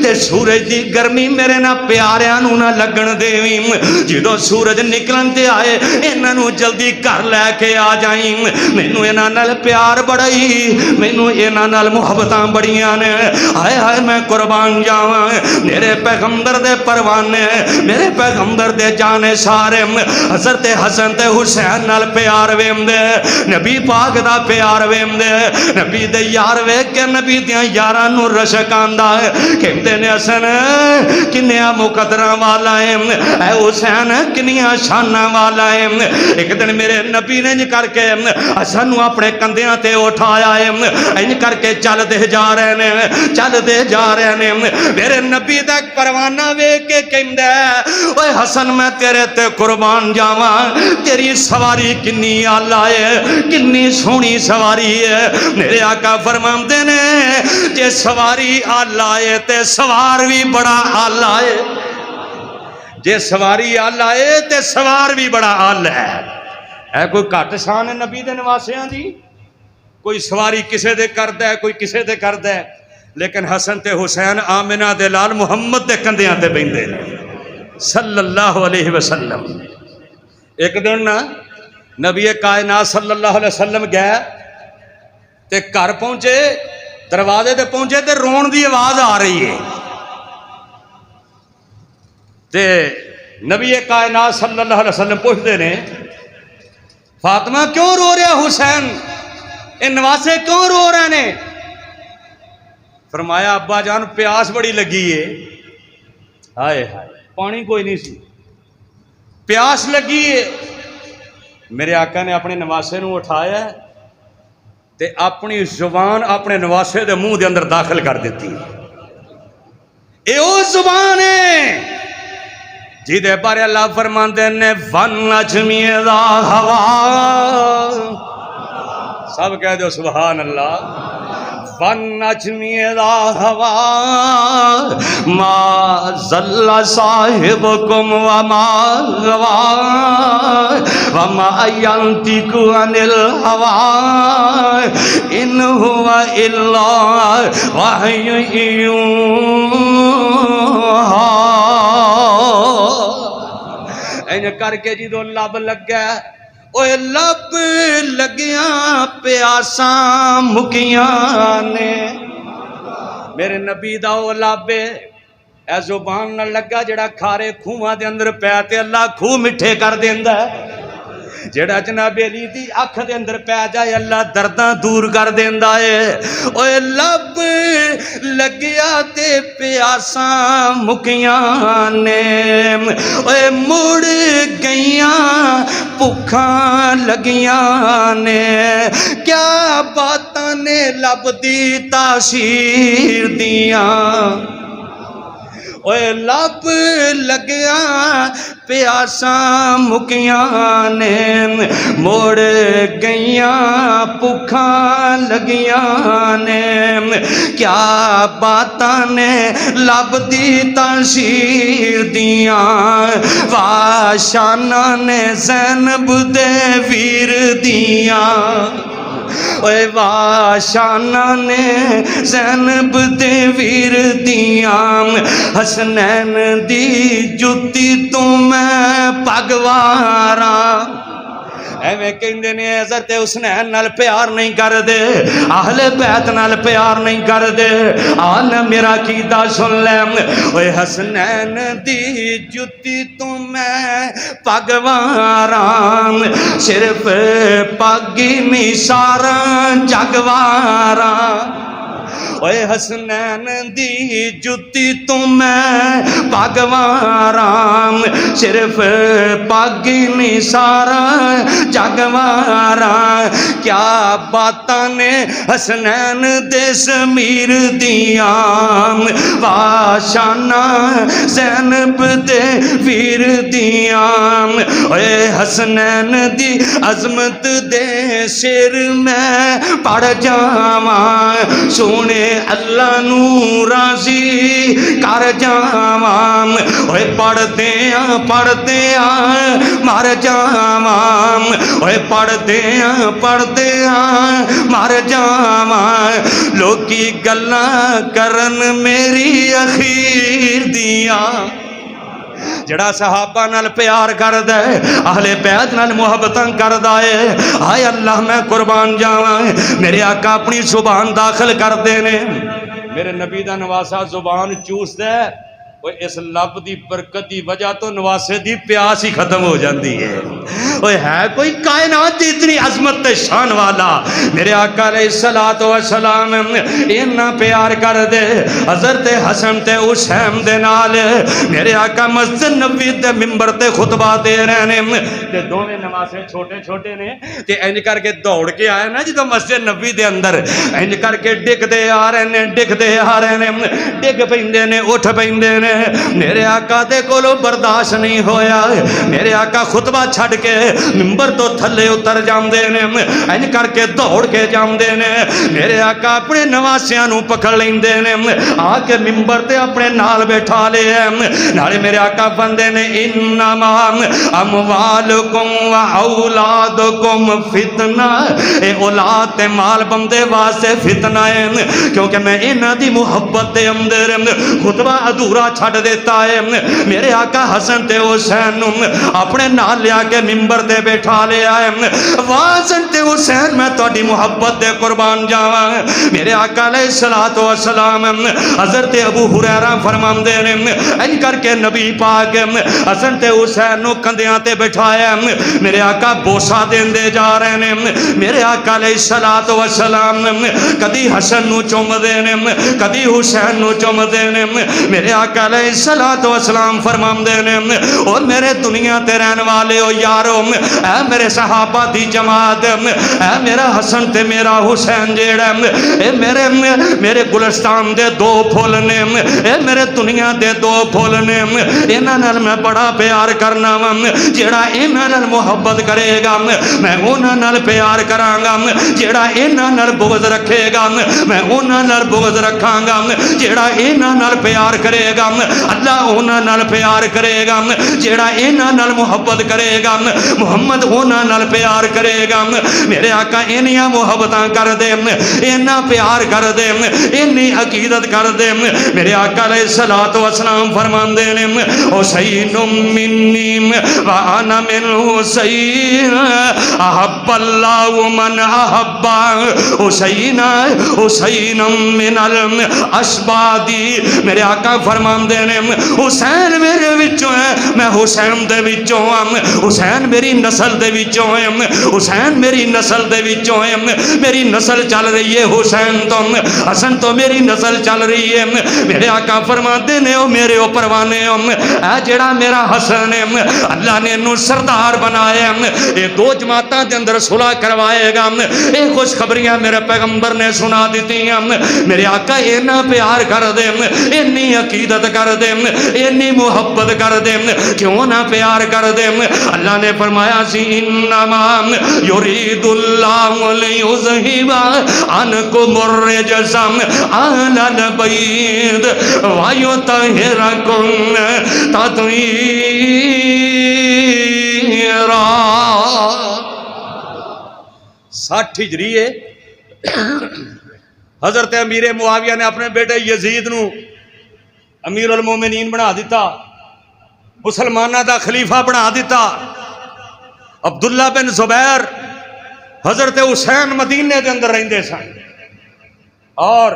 تے سورج دی گرمی میرے نا پیاریاں نو نہ لگن دیویں جدوں سورج نکلن تے آئے انہاں نو جلدی گھر لے کے آ جائیں مینوں انہاں نال پیار بڑائی مینوں انہاں نال محبتاں بڑیاں نے ہائے ہائے میں قربان جاواں میرے پیغمبر دے پروانے میرے پیغمبر دے جانے سارے حضرت حسن تے حسین نال پیار ویندے نبی پاک دا پیار ویندے نبی دے یار ویکھ کے نبی دیاں یاراں نو رشک آندا ہے کہندے نے حسن کنیاں مقدراں والا ہے اے حسین کنیاں شاناں والا ہے ایک دن میرے نبی نے انج کر کے حسن نو اپنے کندھیاں تے اٹھایا ہے انج کر کے چل دے جا رہے نے چل دے جا رہے نے میرے نبی دا پروانہ ویکھ کے کہندا اوے حسن میں تیرے تے قربان جاواں تیری سواری کنی آلہ ہے کنی سونی سواری ہے میرے آقا فرماندے نے جے سواری آلہ ہے تے سوار بھی بڑا آلہ ہے جے سواری آلہ ہے تے سوار بھی بڑا آلہ ہے اے کوئی گھٹ شان ہے نبی دے نواسیاں دی کوئی سواری کسے دے کردا ہے کوئی کسے دے کردا ہے لیکن حسن تے حسین آمنہ دے لال محمد دے کندیاں تے بیندے صلی اللہ علیہ وسلم ایک دن نا نبی کائنات صلی اللہ علیہ وسلم گئے تے گھر پہنچے دروازے تے پہنچے تے رون دی آواز آ رہی ہے تے نبی کائنات صلی اللہ علیہ وسلم پوچھتے نے فاطمہ کیوں رو رہا حسین اے نواسے کیوں رو رہے نے فرمایا ابا جان پیاس بڑی لگی ہے ہائے ہائے پانی کوئی نہیں سی پیاس لگی ہے میرے آقا نے اپنے نواسے نو اٹھایا تے اپنی زبان اپنے نواسے دے منہ دے اندر داخل کر دیتی اے او زبان ہے جی دے بارے اللہ فرماندے نے وَالنَّجْمِ إِذَا هَوَىٰ سب کہہ دو سبحان اللہ وَالنَّجْمِ إِذَا هَوَىٰ مَا ضَلَّ صَاحِبُكُمْ وَمَا غَوَىٰ وَمَا يَنطِقُ عَنِ الْهَوَىٰ إِنْ هُوَ إِلَّا وَحْيٌ يُوحَىٰ این کر کے جدوں لب لگ گیا اوے لب لگیاں پیاساں مکیاں نے میرے نبی دا او لب اے زبان نہ لگا جڑا کھارے کھواں دے اندر پیا تے اللہ کھو مٹھے کر دیندا ہے جڑا جناب علی دی اکھ دے اندر پیا جائے اللہ درداں دور کر دیندا ہے اوے لب لگیا تے پیاساں مکیاں نے اوے مڑ گئیاں بھکھاں لگیاں نے کیا باتاں نے لب دی تاثیر دیاں اوے لب لگیا پیاساں مکیاں نے موڑ گئیاں بھکھاں لگیاں نے کیا باتاں نے لب دی تشہیر دیاں واشاناں نے زینب دے ویر دیاں اوے واشانہ نے زینب دے ویر دیاں حسنین دی جُتی تو میں پگواراں ایویں کہندے نے حضرت حسنین نال پیار نہیں کر دے اہل بیت نال پیار نہیں کر دے آن میرا عقیدہ سن لے اوے حسنین دی جُتی تو میں پگواراں صرف پگی نہیں سارا جگواراں اوے حسنین دی جُتی تو میں پگواراں صرف پگی نہیں سارا جگواراں کیا باتاں نے حسنین دے ضمیر دیاں واشانہ زینب دے ویر دیاں اوے حسنین دی عظمت دے شیر میں پڑھ جاواں سونے اللہ نو راضی کر جاواں اوے پڑھ دیاں مر جاواں اوے پڑھ دیاں مر جاواں لوکی گلاں کرن میری اخیر دیاں جڑا صحابہ نال پیار کر دے اہل بیت نال محبتاں کر دے ہائے اللہ میں قربان جاواں میرے آقا اپنی زبان داخل کر دے نے میرے نبی دا نواسا زبان چوس دے وہ اس لب دی برکت دی وجہ تو نواسے دی پیاس ہی ختم ہو جاندی ہے وہ ہے کوئی کائنات دی اتنی عظمت تے شان والا میرے آقا علیہ السلام اتنا پیار کر دے حضرت حسن تے حسین دے نال میرے آقا مسجد نبوی دے منبر تے خطبہ دے رہے ہیں تے دوویں نواسے چھوٹے چھوٹے نے تے انج کر کے دوڑ کے آئے نا جدوں مسجد نبوی دے اندر انج کر کے ڈگ دے آ رہے ہیں ڈگ پیندے نے اٹھ پیندے نے میرے آقا دے کولو برداشت نہیں ہویا میرے آقا خطبہ چھڑ کے منبر تو تھلے اتر جاندے نے انج کر کے دوڑ کے جاندے نے میرے آقا اپنے نواسیاں نو پکڑ لیندے نے آ کے منبر تے اپنے نال بیٹھا لے نالے میرے آقا بندے نے انما اموالکم و اولادکم فتنہ اے اولاد تے مال بندے واسطے فتنہ ہے کیونکہ میں انہاں دی محبت دے اندر خطبہ ادھورا چھڑ دیتا ہے میرے آقا حسن تے حسین اپنے نال لیا کے منبر دے بیٹھا لے آئے حسن تے حسین میں تہاڈی محبت دے قربان جاواں میرے آقا علیہ السلام حضرت ابو ہریرہ فرماندے نے انج کر کے نبی پاک حسن تے حسین نو کندھیاں تے بٹھایا میرے آقا بوسا دیندے جا رہے ہیں میرے آقا علیہ السلام کدی حسن نو چوم دے نے کدی حسین نو چوم دے نے میرے آقا علیہ السلام فرماندے نے اور میرے دنیا تے رہن والے ہو یارو اے میرے صحابہ دی جماعت اے میرا حسن تے میرا حسین جیڑا اے میرے گلستان دے دو پھول نے اے میرے دنیا دے دو پھول نے انہاں نال میں بڑا پیار کرنا وا جیڑا انہاں نال محبت کرے گا میں انہاں نال پیار کراں گا جیڑا انہاں نال بغض رکھے گا میں انہاں نال بغض رکھاں گا جیڑا انہاں نال پیار کرے گا اللہ انہاں نال پیار کرے گا جیڑا انہاں نال محبت کرے گا محمد انہاں نال پیار کرے گا میرے آقا انہیاں محبتاں کر دے انہاں پیار کر دے انہی عقیدت کر دے میرے آقا علیہ السلام فرماندے نے حسین منی وانا من حسین احب اللہ من احب حسین من الاشبادی میرے آقا فرماندے نے حسین میرے وچوں ہے میں حسین دے وچوں ہوں حسین میری نسل دے وچوں ہے حسین میری نسل دے وچوں ہے میری نسل چل رہی ہے حسین تو حسن تو میری نسل چل رہی ہے میرے آقا فرماندے نے او میرے او پروانے اے جڑا میرا حسن ہے اللہ نے انہوں سردار بنایا اے دو جماعتاں دے اندر صلح کروائے گا اے خوشخبریاں میرے پیغمبر نے سنا دیتی ہیں میرے آقا اینا پیار کر دے انی عقیدت کر دے، اینی محبت کر دے، کیوں نہ پیار کر دے؟ اللہ نے فرمایا سی انما یرید اللہ لیذہب عنکم الرجس اہل البیت ویطہرکم تطہیرا۔ 60 ہجری ہے، حضرت امیر معاویہ نے اپنے بیٹے یزید نو امیر المومنین بنا دیتا، مسلمانہ دا خلیفہ بنا دیتا۔ عبداللہ بن زبیر حضرت حسین مدینے دے اندر رہندے سن، اور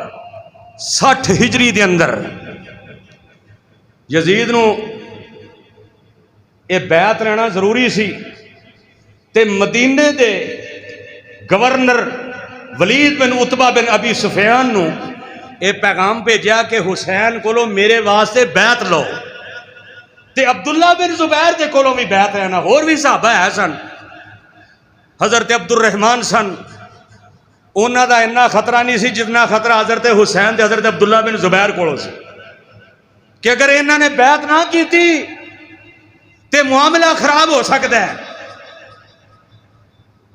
60 ہجری دے اندر یزید نو یہ بیعت لینا ضروری سی، تے مدینے دے گورنر ولید بن عتبہ بن ابی سفیان نو یہ پیغام بھیجا کہ حسین کولو میرے واسطے بیعت لو، تے عبداللہ بن زبیر دے کولو بھی بیعت لینا۔ اور بھی صحابہ ہے سن، حضرت عبد الرحمن سن، انہاں دا اتنا خطرہ نہیں سی جتنا خطرہ حضرت حسین تے حضرت عبداللہ بن زبیر کولو سی، کہ اگر انہاں نے بیعت نہ کیتی تے معاملہ خراب ہو سکتا ہے۔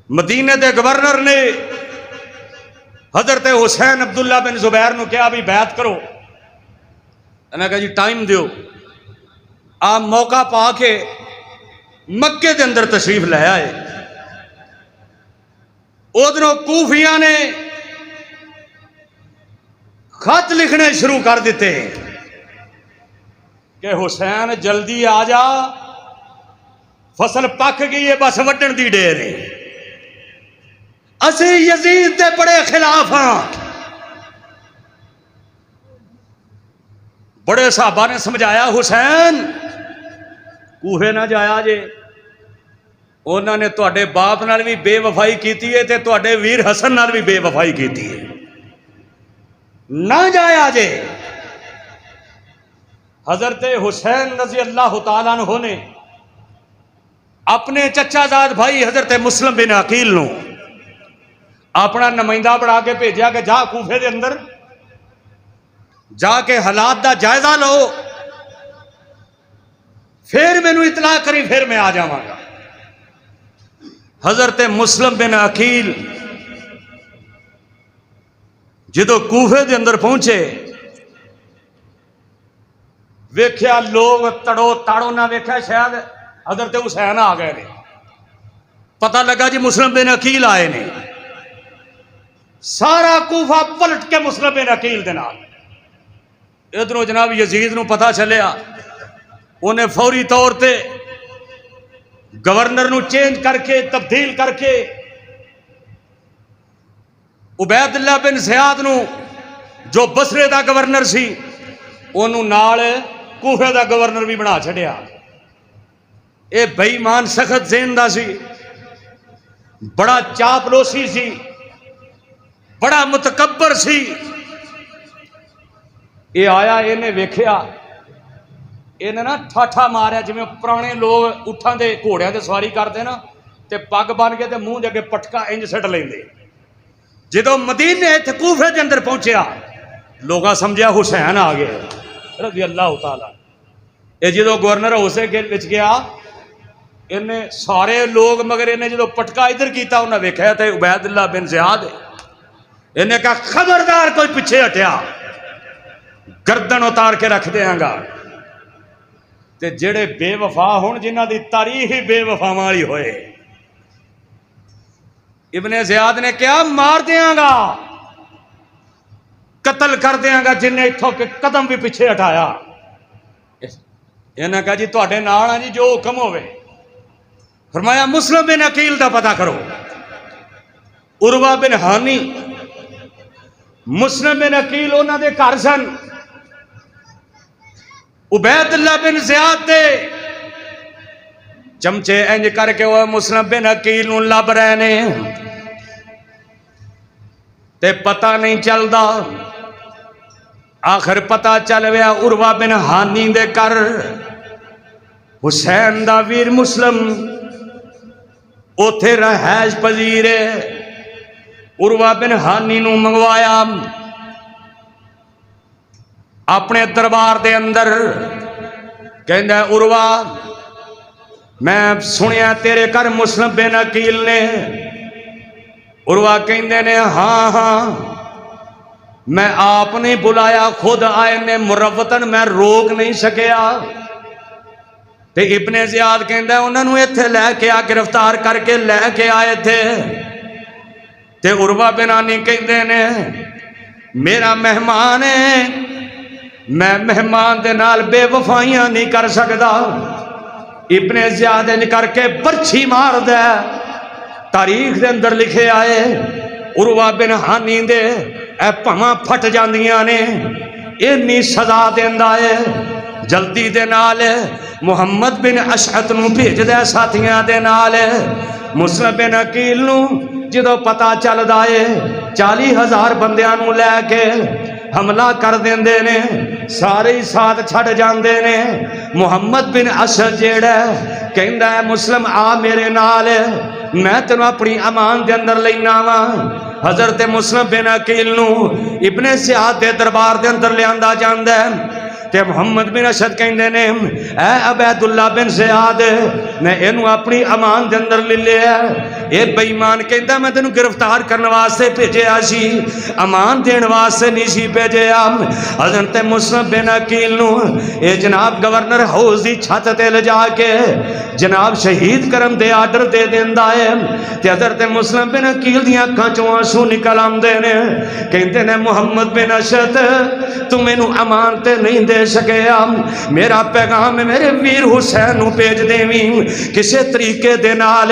مدینے دے گورنر نے حضرت حسین عبداللہ بن زبیر نو کیا بھی بیعت کرو، انہاں کہا جی ٹائم دیو۔ آپ موقع پا کے مکے دے اندر تشریف لے آئے، ادھروں کوفیاں نے خط لکھنے شروع کر دیتے کہ حسین جلدی آ جا، فصل پک گئی ہے، بس وڈن دی ڈیر ہے، اسی یزید دے بڑے خلاف ہاں۔ بڑے صحابہ نے سمجھایا حسین کوہے نہ جایا جے، انہوں نے تواڈے باپ نال بھی بے وفائی کیتی ہے تے تواڈے ویر حسن نال بھی بے وفائی کیتی ہے، نہ جایا جے۔ حضرت حسین رضی اللہ تعالیٰ عنہ نے اپنے چچا زاد بھائی حضرت مسلم بن عقیل نو اپنا نمائندہ بڑھا کے بھیجا کہ جا کوفے دے اندر جا کے حالات دا جائزہ لو، پھر مینوں اطلاع کری، پھر میں آ جاواں گا۔ حضرت مسلم بن عقیل جدو کوفے دے اندر پہنچے، ویکھیا لوگ تڑو تاڑو نہ ویکھیا، شاید حضرت حسین آ گئے نے، پتہ لگا جی مسلم بن عقیل آئے نے، سارا کوفہ پلٹ کے مسلم بن عقیل دے نال۔ ادھروں جناب یزید نو پتہ چلیا، انہیں فوری طور تے گورنر نو چینج کر کے تبدیل کر کے عبید اللہ بن زیاد نو جو بصرے دا گورنر سی انہوں نال کوفے دا گورنر بھی بنا چھڑیا۔ اے بے ایمان سخت ذہن دا سی، بڑا چاپلوسی سی، بڑا متکبر سی۔ یہ آیا، انہیں ویکھیا، انہیں نا ٹھاٹھا ماریا جی پرانے لوگ اٹھان دے گھوڑیاں دے سواری کرتے نا تے پگ بن کے تے منہ دے اگے پٹکا انج سٹ لیندے۔ جدو مدینے تے کوفے دے اندر پہنچیا، لوگاں سمجھیا حسین آ گئے رضی اللہ تعالیٰ۔ یہ جدو گورنر حسین کے وچ گیا، انہیں سارے لوگ مگر انہیں جدو پٹکا ادھر کیتا، انہیں ویکھیا تے عبید اللہ بن زیاد ہے۔ انہیں کہا خبردار کوئی پیچھے ہٹیا گردن اتار کے رکھ دیاں گا۔ تے جڑے بے وفا ہون، جنہ دی تاریخ ہی بے وفا والی ہوئے، ابن زیاد نے کیا مار دیاں گا، قتل کر دیاں گا جن نے اتھوں کے قدم بھی پیچھے ہٹایا۔ انہاں کہا جی تواڈے نال ہاں جی، جو حکم ہوئے۔ فرمایا مسلم بن عقیل دا پتہ کرو۔ عروہ بن ہانی مسلم بن عقیل انہاں دے گھر سن، عبید اللہ بن زیاد دے چمچے انج کر کے وہ مسلم بن عقیل نو لب رہے نے تے پتہ نہیں چلدا۔ آخر پتہ چل گیا عروہ بن ہانی دے کر حسین دا ویر مسلم اوتھے رہائش پذیر ہے۔ عروہ بن ہانی نو منگوایا، اپنے دربار دے اندر کہندا ہے عروہ میں سنیا تیرے گھر مسلم بن عقیل نے. عروہ کہندے نے ہاں ہاں میں آپ نے بلایا، خود آئے نے مروتن، میں روک نہیں سکیا. تے ابن زیاد کہندا ہے انہاں نوں ایتھے لے کے آ، گرفتار کر کے لے کے آئے تھے. تے عروہ بن ہانی کہندے نے میرا مہمان ہے، میں مہمان دے نال بے وفائیاں نہیں کر سکدا. ابن زیاد ان کر کے برچھی مار دے. تاریخ دے اندر لکھے آئے عروہ بن ہانی دے اے پھواں پھٹ جاندیاں نے، اینی سزا دیندا ہے. جلدی دے نال محمد بن اشعث نوں بھیج دے ساتھیاں دے نال. مسلم بن عقیل نوں جدو پتا چلدا ہے 40,000 بندیاں نوں لے کے حملہ کر دیندے نے، سارے ہی ساتھ چھڑ جاندے نے. محمد بن اشعث جیڑا کہندا ہے مسلم آ میرے نال، میں تینوں اپنی امان دے اندر لینا وا. حضرت مسلم بن عقیل نوں ابن زیاد دے دربار دے اندر لیاندا جاندا ہے. تے محمد بن اشعث کہندے نے اے عبید اللہ بن زیاد میں اینوں اپنی امان دے اندر لے لیا. اے بے ایمان کہندا میں تینوں گرفتار کرنے واسطے بھیجیا سی، امان دین واسطے نہیں سی بھیجیا. حضرت مسلم بن عقیل نوں اے جناب گورنر ہاؤس دی چھت تے لے جا کے جناب شہید کرم دے آرڈر دے دیندا ہے. تے حضرت مسلم بن عقیل دیاں اکھاں چوں آنسو نکل آندے نے. کہندے نے محمد بن اشعث تو مینوں امان تے نہیں دے سکیا، میرا پیغام میرے ویر حسین نوں بھیج دیویں، کسے طریقے دے نال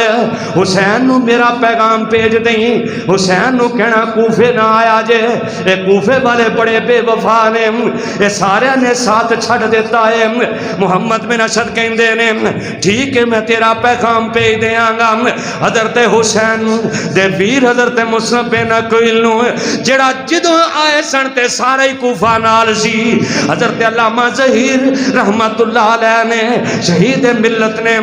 حسین نوں میرا پیغام بھیج دیں. حسین نوں کہنا کوفے نہ آیا جے، اے کوفے والے بڑے بے وفا نے، اے سارے نے ساتھ چھڑ دیتا ہے. محمد بن اشعث کہندے نے ٹھیک ہے میں تیرا پیغام بھیج دیاں گا. حضرت حسین دے ویر حضرت مسلم بن عقیل نوں جڑا جدوں آئے سن تے سارے کوفہ نال سی. حضرت علامہ ظہیر رحمت اللہ علیہ نے شہید ملت نے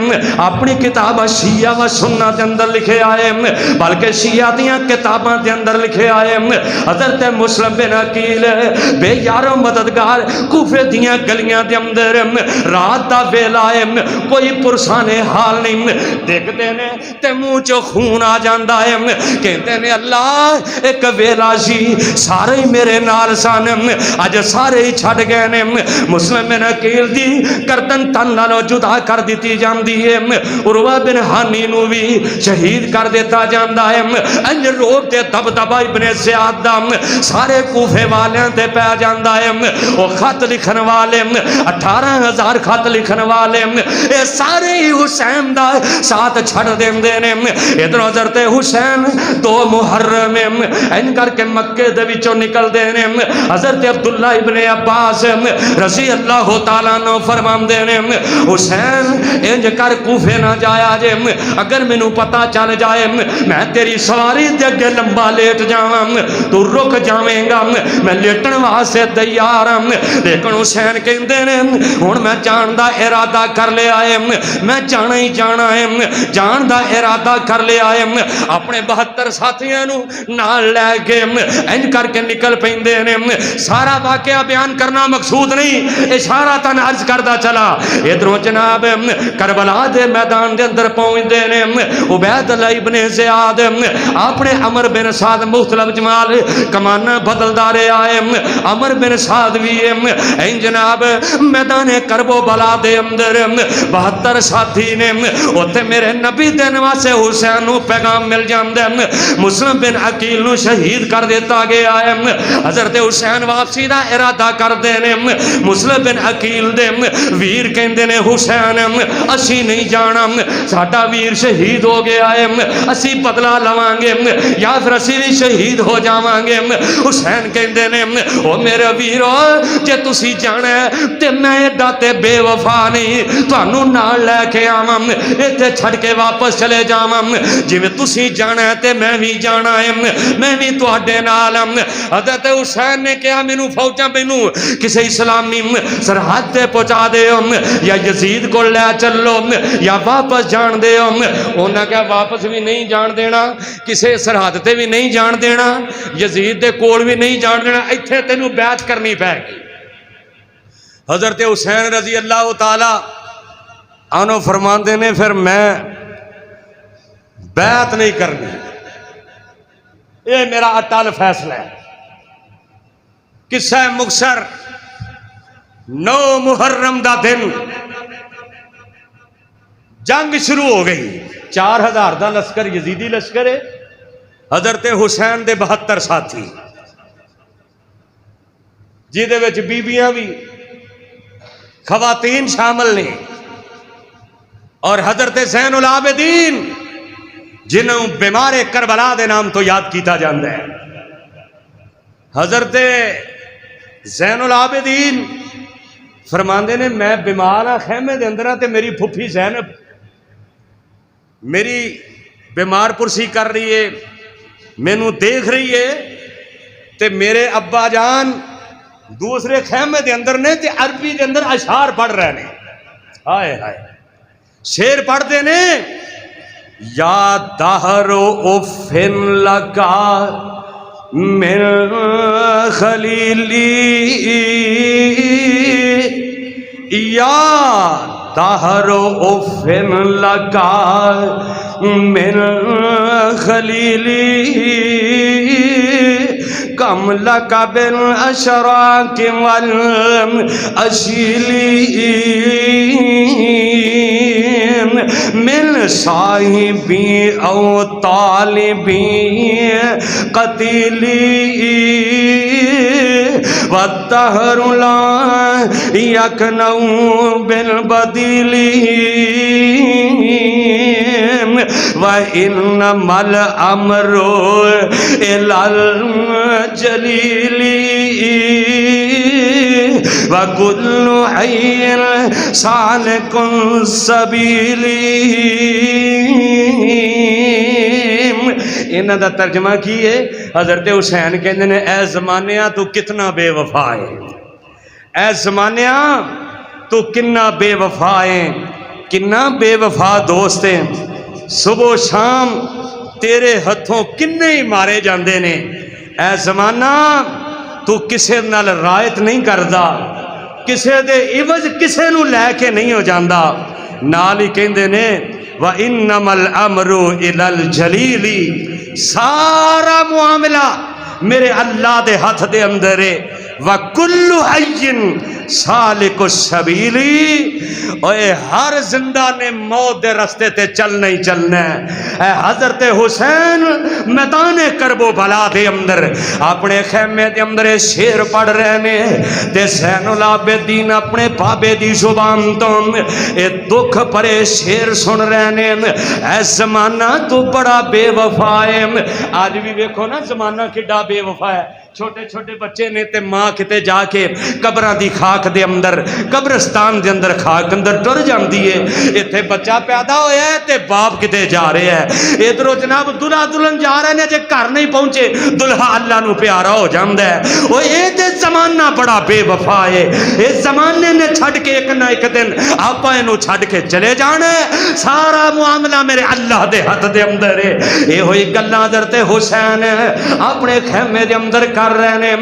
اپنی کتاب شیعہ و سنہ دے اندر لکھے آئے، بلکہ شیعہ دیاں کتاباں دے اندر لکھے آئے حضرت مسلم بن عقیل بے یارو مددگار کوفے دیاں گلیاں دے اندر رات دا ویلا ہے، کوئی پرسان حال نہیں، دیکھتے نے تے منہ چو خون آ جاندا ہے. کہتے نے اللہ ایک ویلا سی سارے ہی میرے نال سن، اج سارے ہی چھڑ گئے نے. مسلم بن عقیل دی گردن تن نالوں جدا کر دیتی جاندی ہے. عروہ بن ہانی نوں بھی شہید کر دیتا جاندا ہے. انج روب تے دبدبا ابن زیاد دا سارے کوفے والیاں تے پہ جاندا ہے. او خط لکھن والے 18,000 خط لکھن والے اے سارے ہی حسین دا ساتھ چھڑ دیندے نے. ادھر حضرت حسین 2 محرم ان کر کے مکے دے وچوں نکل دے نے. حضرت عبداللہ ابن عباس رضی اللہ تعالیٰ عنہ فرماندے نے حسین انج کر کوفے نہ جایا جے، اگر مینوں پتہ چل جائے میں تیری سواری دے اگے لمبا لیٹ جاواں تو رک جاویں گا، میں لیٹن واسطے تیار ہوں. لیکن حسین کہندے نے ہن میں جان دا ارادہ کر لیا ہے، میں جانا ہی جانا ہے، جان دا ارادہ کر لیا ہے. اپنے 72 ساتھیاں نوں نال لے کے انج کر کے نکل پیندے نے. سارا واقعہ بیان کرنا مقصود نہیں، اشارہ تن عرض کردا چلا. ادھروں جناب کربلا دے میدان دے اندر پہنچدے نے. عبید اللہ ابن زیاد اپنے عمر بن سعد مختلف جمال کمانا بدلدا رہے آئے. عمر بن سعد بھی این جناب میدان کرب و بلا دے اندر 72 ساتھی نے اوتھے میرے نبی دے نواسے حسین نوں پیغام مل جاندا. مسلم بن عقیل نوں شہید کر دیتا گیا ہے. حضرت حسین واپسی دا ارادہ کر دے نے. مسلم بن عقیل دے ویر کہندے نے حسین اسی نہیں جانا، ساڈا ویر شہید ہو گیا ہے، اسی بدلہ لواں گے یا پھر اسی بھی شہید ہو جاواں گے. حسین کہندے نے او میرے ویرو جے تسی جانا ہے تے میں ایڈا تے بے وفا نہیں، تانوں نال لے کے آواں، ایتھے چھڑ کے واپس چلے جاواں. جویں تسی جانا ہے تے میں بھی جانا ہے، میں بھی تواڈے نال. حضرت حسین نے کہا مینوں فوجاں مینوں کسے اسلامی سرحد تے پہنچا دے یا یزید کو لے چلو یا واپس جان دے. انہاں کہا واپس بھی نہیں جان دینا، کسے سرحد تے بھی نہیں جان دینا، یزید دے کول بھی نہیں جان دینا، ایتھے تینوں بیعت کرنی پے گی. حضرت حسین رضی اللہ تعالی عنہ فرماندے نے پھر میں بیعت نہیں کرنی، یہ میرا اٹل فیصلہ ہے۔ قصہ مختصر، 9 محرم دا دن جنگ شروع ہو گئی، 4000 دا لشکر یزیدی لشکر ہے، حضرت حسین دے 72 ساتھی، جہدے وچ بیبیاں بھی خواتین شامل نے، اور حضرت زین العابدین جنہوں بیمار کربلا دے نام تو یاد کیتا جاندہ ہے۔ حضرت زین العابدین فرماندے نے میں بیمار ہاں، خیمے دے اندر ہاں تے میری پھپھی زینب میری بیمار پرسی کر رہی ہے، مینوں دیکھ رہی ہے، تے میرے ابا جان دوسرے خیمے دے اندر نے تے عربی دے اندر اشعار پڑھ رہے نے، ہائے ہائے شعر پڑھ دے نے، یا دہر افن لکا من خلیلی یا دہر افن لکا من خلیلی کم لکا بالاشراق والاشیلی من صاحبی او طالبی قتیلی والدہر لا یکنو بالبدیلی وَإِنَّمَا الْأَمْرُ إِلَى الْجَلِيلِ وَكُلُّ حَيٍّ سَالِكٌ سَبِيلِ۔ انہاں دا ترجمہ کیے حضرت حسین کہندے نے اے زمانیاں تو کتنا بے وفا ہے، اے زمانیاں تو کنا بے وفا ہے، کنا بے وفا دوست ہیں، صبح و شام تیرے ہتھوں کنے ہی مارے جاندے نے، اے زمانہ تو کسے نال رائت نہیں کردا، کسے دے عوض کسے نو لے کے نہیں ہو جاندا، نال ہی کہندے نے وَإِنَّمَا الْأَمْرُ إِلَى الْجَلِيلِ، سارا معاملہ میرے اللہ دے ہاتھ دے اندر ہے، وَكُلُّ حَيٍّ سالک السبیل، اور ہر زندہ نے موت دے رستے تے چلنا ہی چلنا ہے۔ اے حضرت حسین میدان کرب و بلا دے اندر اپنے خیمے دے اندر شیر پڑھ رہے نے، تے زین العابدین اپنے بابے دی زبان تو اے دکھ پرے شیر سن رہے نے، اے زمانہ تو بڑا بے وفا ہے۔ آج بھی دیکھو نا زمانہ کڈا بے وفا ہے، چھوٹے چھوٹے بچے نے تے ماں کتے جا کے قبراں دی خاک دے اندر، قبرستان دے اندر خاک اندر ٹر جاندی ہے، ایتھے بچہ پیدا ہویا ہے تے باپ کتے جا رہے ہیں، ادھروں جناب دلہا دلہن جا رہے ہیں، جے گھر نہیں پہنچے دلہا اللہ نو پیارا ہو جاندا ہے۔ او اے تے زمانہ بڑا بے وفا ہے، اس زمانے نے چھڈ کے ایک نہ ایک دن آپا اینو چھڈ کے چلے جانا ہے، سارا معاملہ میرے اللہ دے ہاتھ دے اندر ہے۔ اے ہوئی گلاں حضرت حسین اپنے خیمے دے اندر کر رہے ہیں،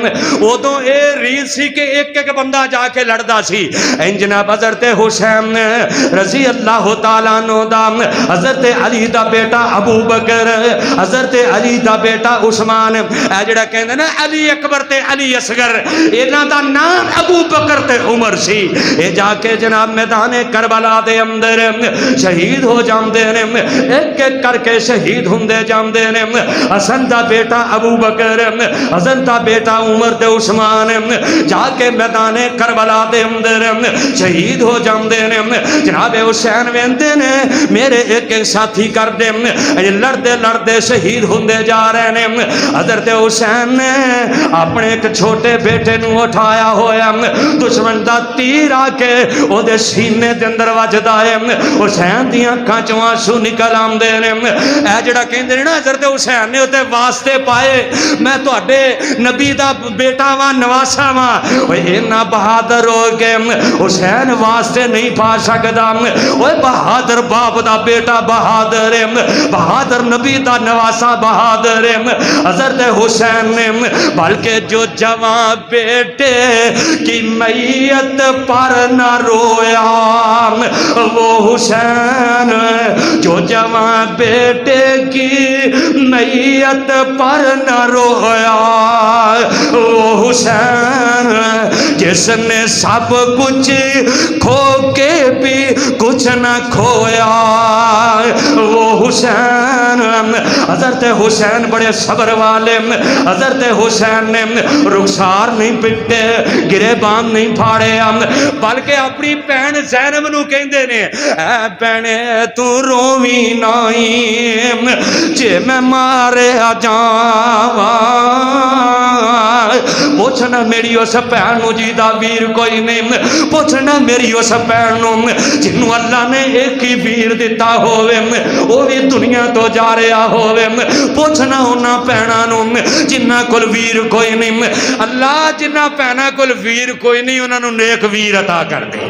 ادوں اے ریت سی کہ ایک ایک بندہ جا کے لڑدا سی، جناب حضرت حسین رضی اللہ تعالیٰ عنہ دا حضرت علی دا بیٹا ابو بکر، حضرت علی دا بیٹا عثمان، اے جڑا کہندے نا علی اکبر تے علی اصغر، انہاں دا نام ابو بکر تے عمر سی، اے جا کے جناب میدان کربلا دے اندر شہید ہو جاندے نے، ایک ایک کر کے شہید ہوندے جاندے نے، حسن دا بیٹا ابو بکر، حسن دا بیٹا عمر تے عثمان جا کے میدان کربلا دے اندر شہید ہو جاندے نے۔ جناب حسین ویندے نے میرے ایک ایک ساتھی کر دے لڑدے لڑدے شہید ہوندے جا رہے نے۔ حضرت حسین نے اپنے ایک چھوٹے بیٹے نو اٹھایا ہویا، دشمن دا تیر آ کے او دے سینے دے اندر وجدا ہے، حسین دیاں اکھاں چوں آنسو نکل آندے نے۔ اے جڑا کہندے نے نا حضرت حسین نے اوتے واسطے پائے، میں تواڈے نبی دا بیٹا وا نواسا وا اینا بہادر ہو کے حسین واسطے نہیں پا سکدا اوے بہادر باپ دا بیٹا بہادر بہادر نبی دا نواسا بہادر حضرت حسین نے بلکہ جو جوان بیٹے کی میت پر نہ رویا وہ حسین جو جوان بیٹے کی میت پر نہ رویا وہ حسین جس نے سب کچھ کھو کے بھی کچھ نہ کھویا وہ حسین حضرت حسین بڑے صبر والے حضرت حسین نے رخسار نہیں پٹے گریبان نہیں پھاڑے بلکہ اپنی بہن زینب نو کہندے نے اے بہنے تو روویں نہیں جے میں مارے جاواں پوچھنا میری اس بہن نو جی دا ویر کوئی نہیں پوچھنا میری اس بہن نو جنوں اللہ نے ایک ہی ویر دیتا ہووے وہ بھی دنیا تو جا رہا ہووے پوچھنا انہاں بہناں نو جنہاں کول ویر کوئی نہیں اللہ جنہاں بہناں کول ویر کوئی نہیں انہاں نو نیک ویر عطا کر دے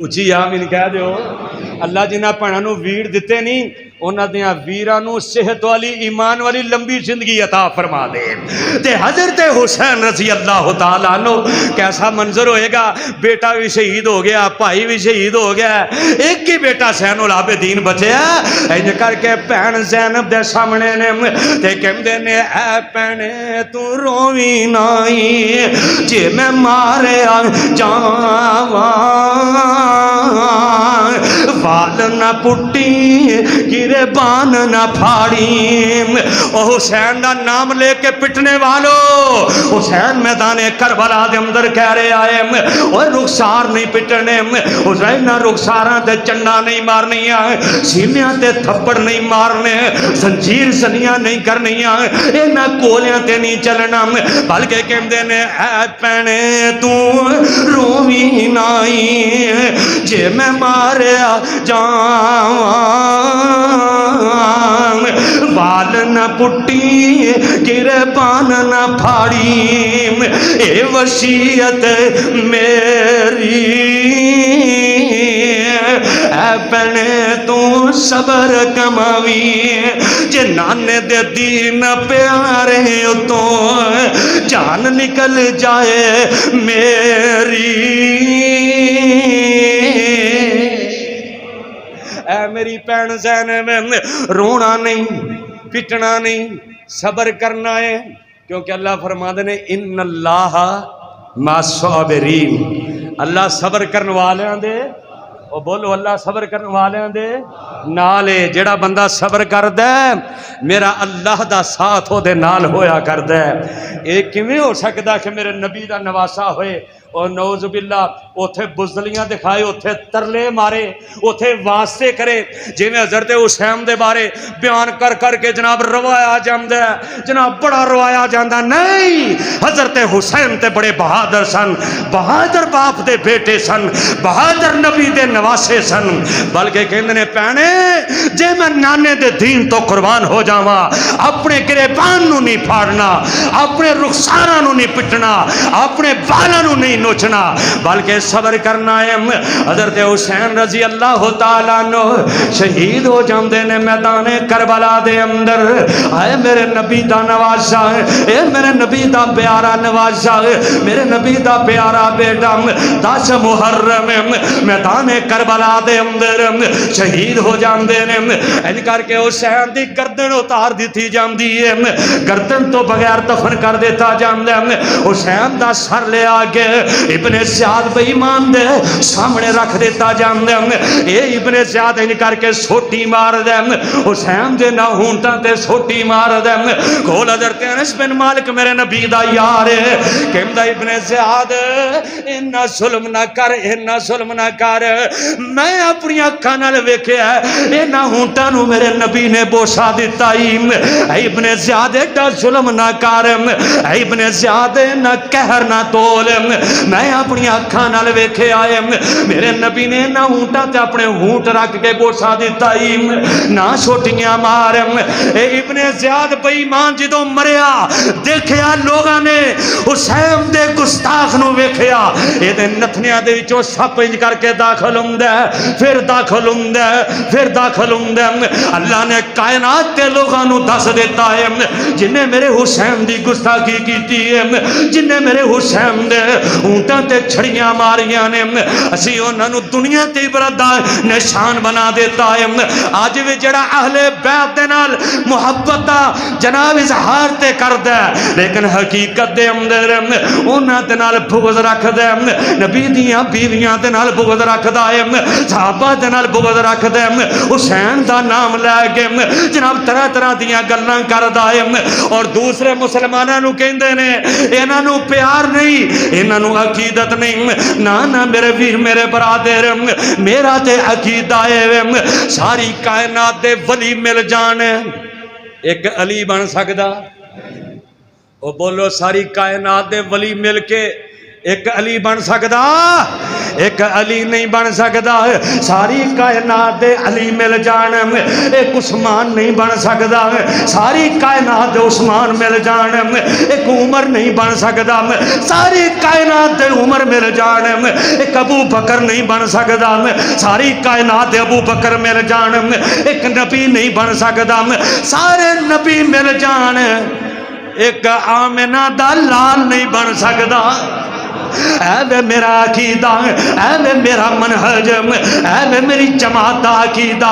اچھی آمین کہہ دیو اللہ جنہاں بہناں نو ویر دتے نہیں انہاں دیاں ویراں نو صحت والی ایمان والی لمبی زندگی عطا فرما دے تے حضرت حسین رضی اللہ تعالیٰ عنہ کیسا منظر ہوئے گا بیٹا بھی شہید ہو گیا بھائی بھی شہید ہو گیا ایک ہی بیٹا زین العابدین بچیا انج کر کے بہن زینب دے سامنے نے تے کہندے نے اے بہنے تو روویں نہیں جے میں مارے جاواں وال نہ پٹی گریبان نہ پھاڑی او حسین دا نام لے کے پٹنے والو حسین میدان کربلا دے اندر کہہ رہے آئے اور رخسار نہیں پٹنے حسین نہ رخساراں تے چنڈا نہیں مارنیاں سینیاں تے تھپڑ نہیں مارنے زنجیر زنیاں نہیں کرنیاں اینا کولیاں تے نہیں چلنا بلکہ کہندے نے اے پہنے تو روویں نہیں جے میں ماریا جاواں بال نہ پٹی گریبان نہ پھاڑی اے وصیت میری اے بنے تو صبر کماوی جے نانے دے دین پیارے تو جان نکل جائے میری اے میری بہن زینب رونا نہیں پٹنا نہیں صبر کرنا ہے کیونکہ اللہ فرماتے نے ان اللہ مع الصابرین اللہ صبر کرنے والے دے او بولو اللہ صبر کرنے والے دے نالے جڑا بندہ صبر کردا ہے میرا اللہ دا ساتھ او دے نال ہویا کردا ہے اے کیویں ہو سکدا کہ میرے نبی دا نواسا ہوئے اور نعوذ باللہ اوتھے بزدلیاں دکھائے اوتھے ترلے مارے اوتھے واسطے کرے جی میں حضرت حسین دے بارے بیان کر کر کے جناب روایا جاندہ ہے جناب بڑا روایا جاندہ نہیں حضرت حسین تے بڑے بہادر سن بہادر باپ دے بیٹے سن بہادر نبی دے نواسے سن بلکہ کہندے نے پہنے جے میں نانے دے دین تو قربان ہو جاواں اپنے گریبان نو نہیں پھاڑنا اپنے رخساراں نو نہیں پٹنا اپنے بالاں نو نہیں نوچنا بلکہ صبر کرنا ہے حضرت حسین رضی اللہ تعالیٰ عنہ شہید ہو جاندے نے میدان کربلا دے اندر آئے میرے نبی دا نواسا اے میرے نبی دا پیارا نواسا میرے نبی دا پیارا بیٹا 10 محرم میدان کربلا دے اندر شہید ہو جاندے نے ان کر کے حسین دی گردن اتار دیتی جاندی ہے گردن تو بغیر دفن کر دیتا جاندے حسین دا سر لے آگے ابن زیاد بے ایمان دے سامنے رکھ دیتا جاندے اے ابن زیاد ان کر کے سوٹی مار دے حسین دے نہ ہونٹاں تے سوٹی مار دے کول حضرت انس بن مالک میرے نبی دا یار کہندا ابن زیاد انہاں ظلم نہ کر انہاں ظلم نہ کر میں اپنی اکھاں نال ویکھیا انہاں ہونٹاں نو میرے نبی نے بوسا دتا اے ابن زیاد ایڈا ظلم نہ کر اے ابن زیاد نہ قہر نہ تول میں اپنی اکھاں نال ویکھیا ہے میرے نبی نے نہ اونٹاں تے اپنے ہونٹ رکھ کے گوسا دیتا ہی نہ چھوٹیاں مار اے ابن زیاد بے ایمان جدوں مریا دیکھیا لوگاں نے حسین دے گستاخ نو ویکھیا اے دے نتھنیاں دے وچوں سپ انج کر کے داخل ہوندا ہے پھر داخل ہوندا ہے پھر داخل ہوندا ہے اللہ نے کائنات دے لوگاں نو دس دیتا ہے جن نے میرے حسین دی گستاخی کیتی ہے جن نے میرے حسین دے اونٹاں تے چھڑیاں ماریاں نے اسی انہاں نو دنیا تے عبرت دا نشان بنا دیتا ہے اج وی جڑا اہل بیت دے نال محبت دا جناب اظہار تے کردا ہے لیکن حقیقت دے اندر انہاں دے نال بغض رکھدا ہے نبی دیاں بیویاں دے نال بغض رکھدا ہے صحابہ دے نال بغض رکھدا ہے حسین دا نام لے کے جناب طرح طرح دیاں گلاں کردا ہے اور دوسرے مسلماناں نو کہندے نے انہاں نو پیار نہیں انہاں نو عقیدت نہیں نہ میرے ویر میرے برادر میرا تے عقیدہ ہے ساری کائنات دے ولی مل جان ایک علی بن سکدا او بولو ساری کائنات دے ولی مل کے ایک علی بن سکدا ایک علی نہیں بن سکدا ساری کائنات دے علی مل جان ایک عثمان نہیں بن سکدا ساری کائنات دے عثمان مل جان ایک عمر نہیں بن سکدا ساری کائنات دے عمر مل جان ایک ابو بکر نہیں بن سکدا ساری کائنات دے ابو بکر مل جان ایک نبی نہیں بن سکدا سارے نبی مل جان ایک آمنہ دا لال نہیں بن سکدا اے وے میرا عقیدہ اے وے میرا منہج اے وے میری جماعت دا عقیدہ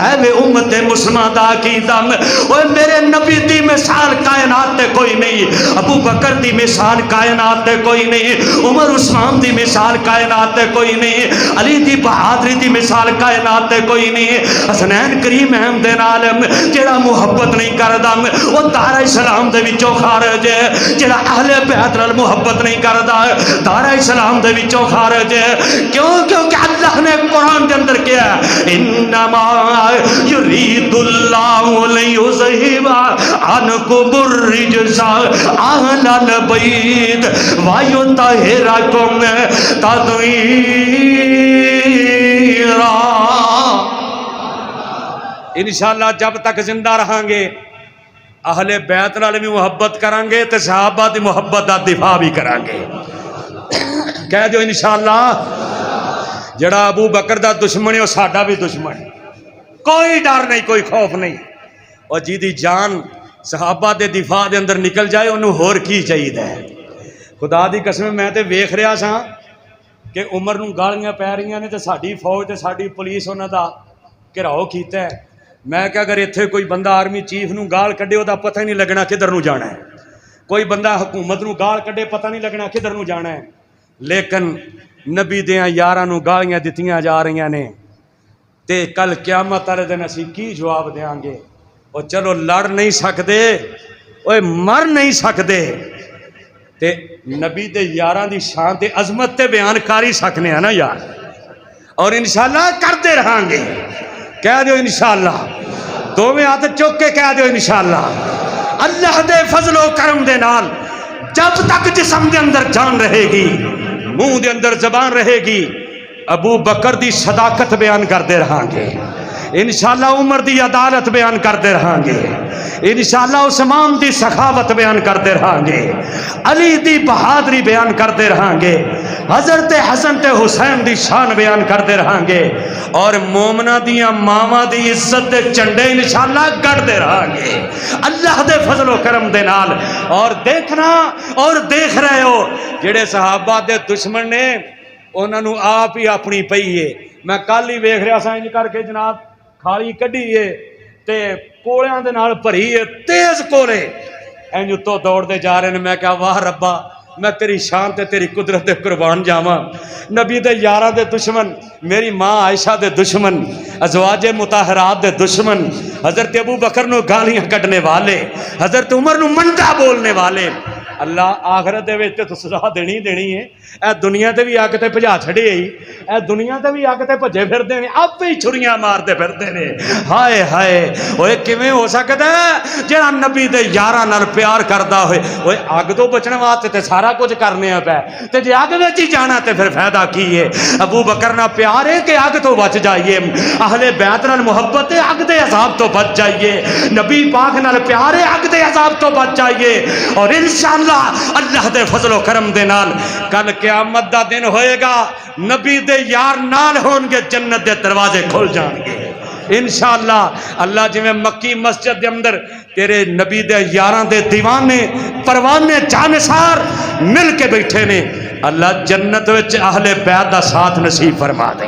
اے وے امت مسلمہ دا عقیدہ اوے میرے نبی دی مثال کائنات تے کوئی نہیں ابو بکر دی مثال کائنات تے کوئی نہیں عمر عثمان دی مثال کائنات تے کوئی نہیں علی دی بہادری دی مثال کائنات تے کوئی نہیں حسنین کریم احمد دے نال جڑا محبت نہیں کردا وہ دار اسلام دے وچوں خارج ہے جڑا اہل بیت نال محبت نہیں کردا دارہ اسلام دے وچوں خارج ہے کیونکہ اللہ نے قرآن کے اندر کیا ہے انما یرید اللہ لیذہب عنکم الرجس اہل البیت ویطہرکم تطہیرا انشاءاللہ جب تک زندہ رہاں گے اہل بیت نال بھی محبت کریں گے تے صحابہ دی محبت دا دفاع بھی کریں گے کہہ دیو انشاءاللہ جڑا ابو بکر دا دشمن ہے وہ ساڈا بھی دشمن ہے کوئی ڈر نہیں کوئی خوف نہیں اور جی دی جان صحابہ دے دفاع دے اندر نکل جائے انہوں ہور کی چاہیے ہے خدا دی قسم میں تے ویکھ رہا سا کہ عمر نوں گالیاں پی رہی نے تے ساڈی فوج تے ساڈی پولیس انہاں دا گھراؤ کیتا ہے میں کہ اگر اتنے کوئی بندہ آرمی چیف نوں گال کڈے وہ پتہ ہی نہیں لگنا کدھر نوں جانا ہے کوئی بندہ حکومت نوں گال کڈے پتہ نہیں لگنا کدھر نوں جانا ہے لیکن نبی دیاں یاراں نوں گالیاں دتیاں جا رہی نے تے کل قیامت والے دن اسی کی جواب دیاں گے اور چلو لڑ نہیں سکدے اوے مر نہیں سکدے تے نبی دے یاراں دی شان تے عظمت تے بیان کاری سکنے ہیں نا یار اور انشاءاللہ کرتے رہاں گے کہہ دیو انشاءاللہ دو میں ہاتھ چوک کے کہہ دیو انشاءاللہ اللہ دے فضل و کرم دے نال جب تک جسم دے اندر جان رہے گی منہ دے اندر زبان رہے گی ابو بکر دی صداقت بیان کرتے رہاں گے انشاءاللہ عمر دی عدالت بیان کرتے رہاں گے انشاءاللہ عثمان دی سخاوت بیان کرتے رہاں گے علی دی بہادری بیان کرتے رہاں گے حضرت حسن تے حسین دی شان بیان کرتے رہاں گے اور مومنہ دیاں ماما دی عزت دے چنڈے انشاءاللہ گڑتے رہاں گے اللہ دے فضل و کرم دے نال اور دیکھنا اور دیکھ رہے ہو جڑے صحابہ دے دشمن نے انہاں نو آپ ہی اپنی پئی ہے میں کل ہی ویکھ رہا سا انج کر کے جناب کھالی کڈی ہے تے کوڑیاں دے نال بھری ہے تیز کولے انج تو دوڑ دے جا رہے نے میں کہا واہ ربا میں تیری شان تے تیری قدرت دے قربان جاواں نبی دے یاراں دے دشمن میری ماں عائشہ دے دشمن ازواج مطہرات دے دشمن حضرت ابو بکر نو گالیاں کڈنے والے حضرت عمر نو مندا بولنے والے اللہ آخرت دے وچ تے سزا دینی دینی ہے. اے دنیا تے بھی اگ تے بھجا چھڑے ہی, اے دنیا تے بھی اگ تے بھجے پھردے نے, آپ ہی چھریاں مارتے پھردے نے. ہائے ہائے اوے کیویں ہو سکدا ہے جڑا نبی دے یاراں نال پیار کردا ہوئے, اوے اگ تو بچن واسطے تے سارا کچھ کرنے پے, تے جے اگ وچ ہی جانا تے پھر فائدہ کی ہے؟ ابو بکر نال پیار ہے کہ اگ تو بچ جائیے, اہل بیت نال محبت ہے اگ دے عذاب تو بچ جائیے, نبی پاک نال پیار ہے اگ دے عذاب تو بچ جائیے. اور انشاءاللہ اللہ دے فضل و کرم دے نال کل قیامت دا دن ہوئے گا, نبی دے یار نال ہون گے, جنت دے دروازے کھل جان گے انشاءاللہ. اللہ جی میں مکی مسجد دے اندر تیرے نبی دے یاراں دے دیوانے پروانے جانسار مل کے بیٹھے نے, اللہ جنت وچ اہل بیت دا ساتھ نصیب فرما دیں.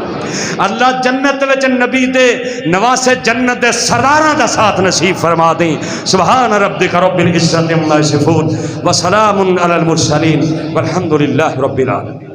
اللہ جنت وچ نبی دے نواسے جنت دے سرداراں دا ساتھ نصیب فرما دیں. سبحان ربک رب العزت عما یصفون وسلام علی المرسلین والحمد للہ رب العالمین.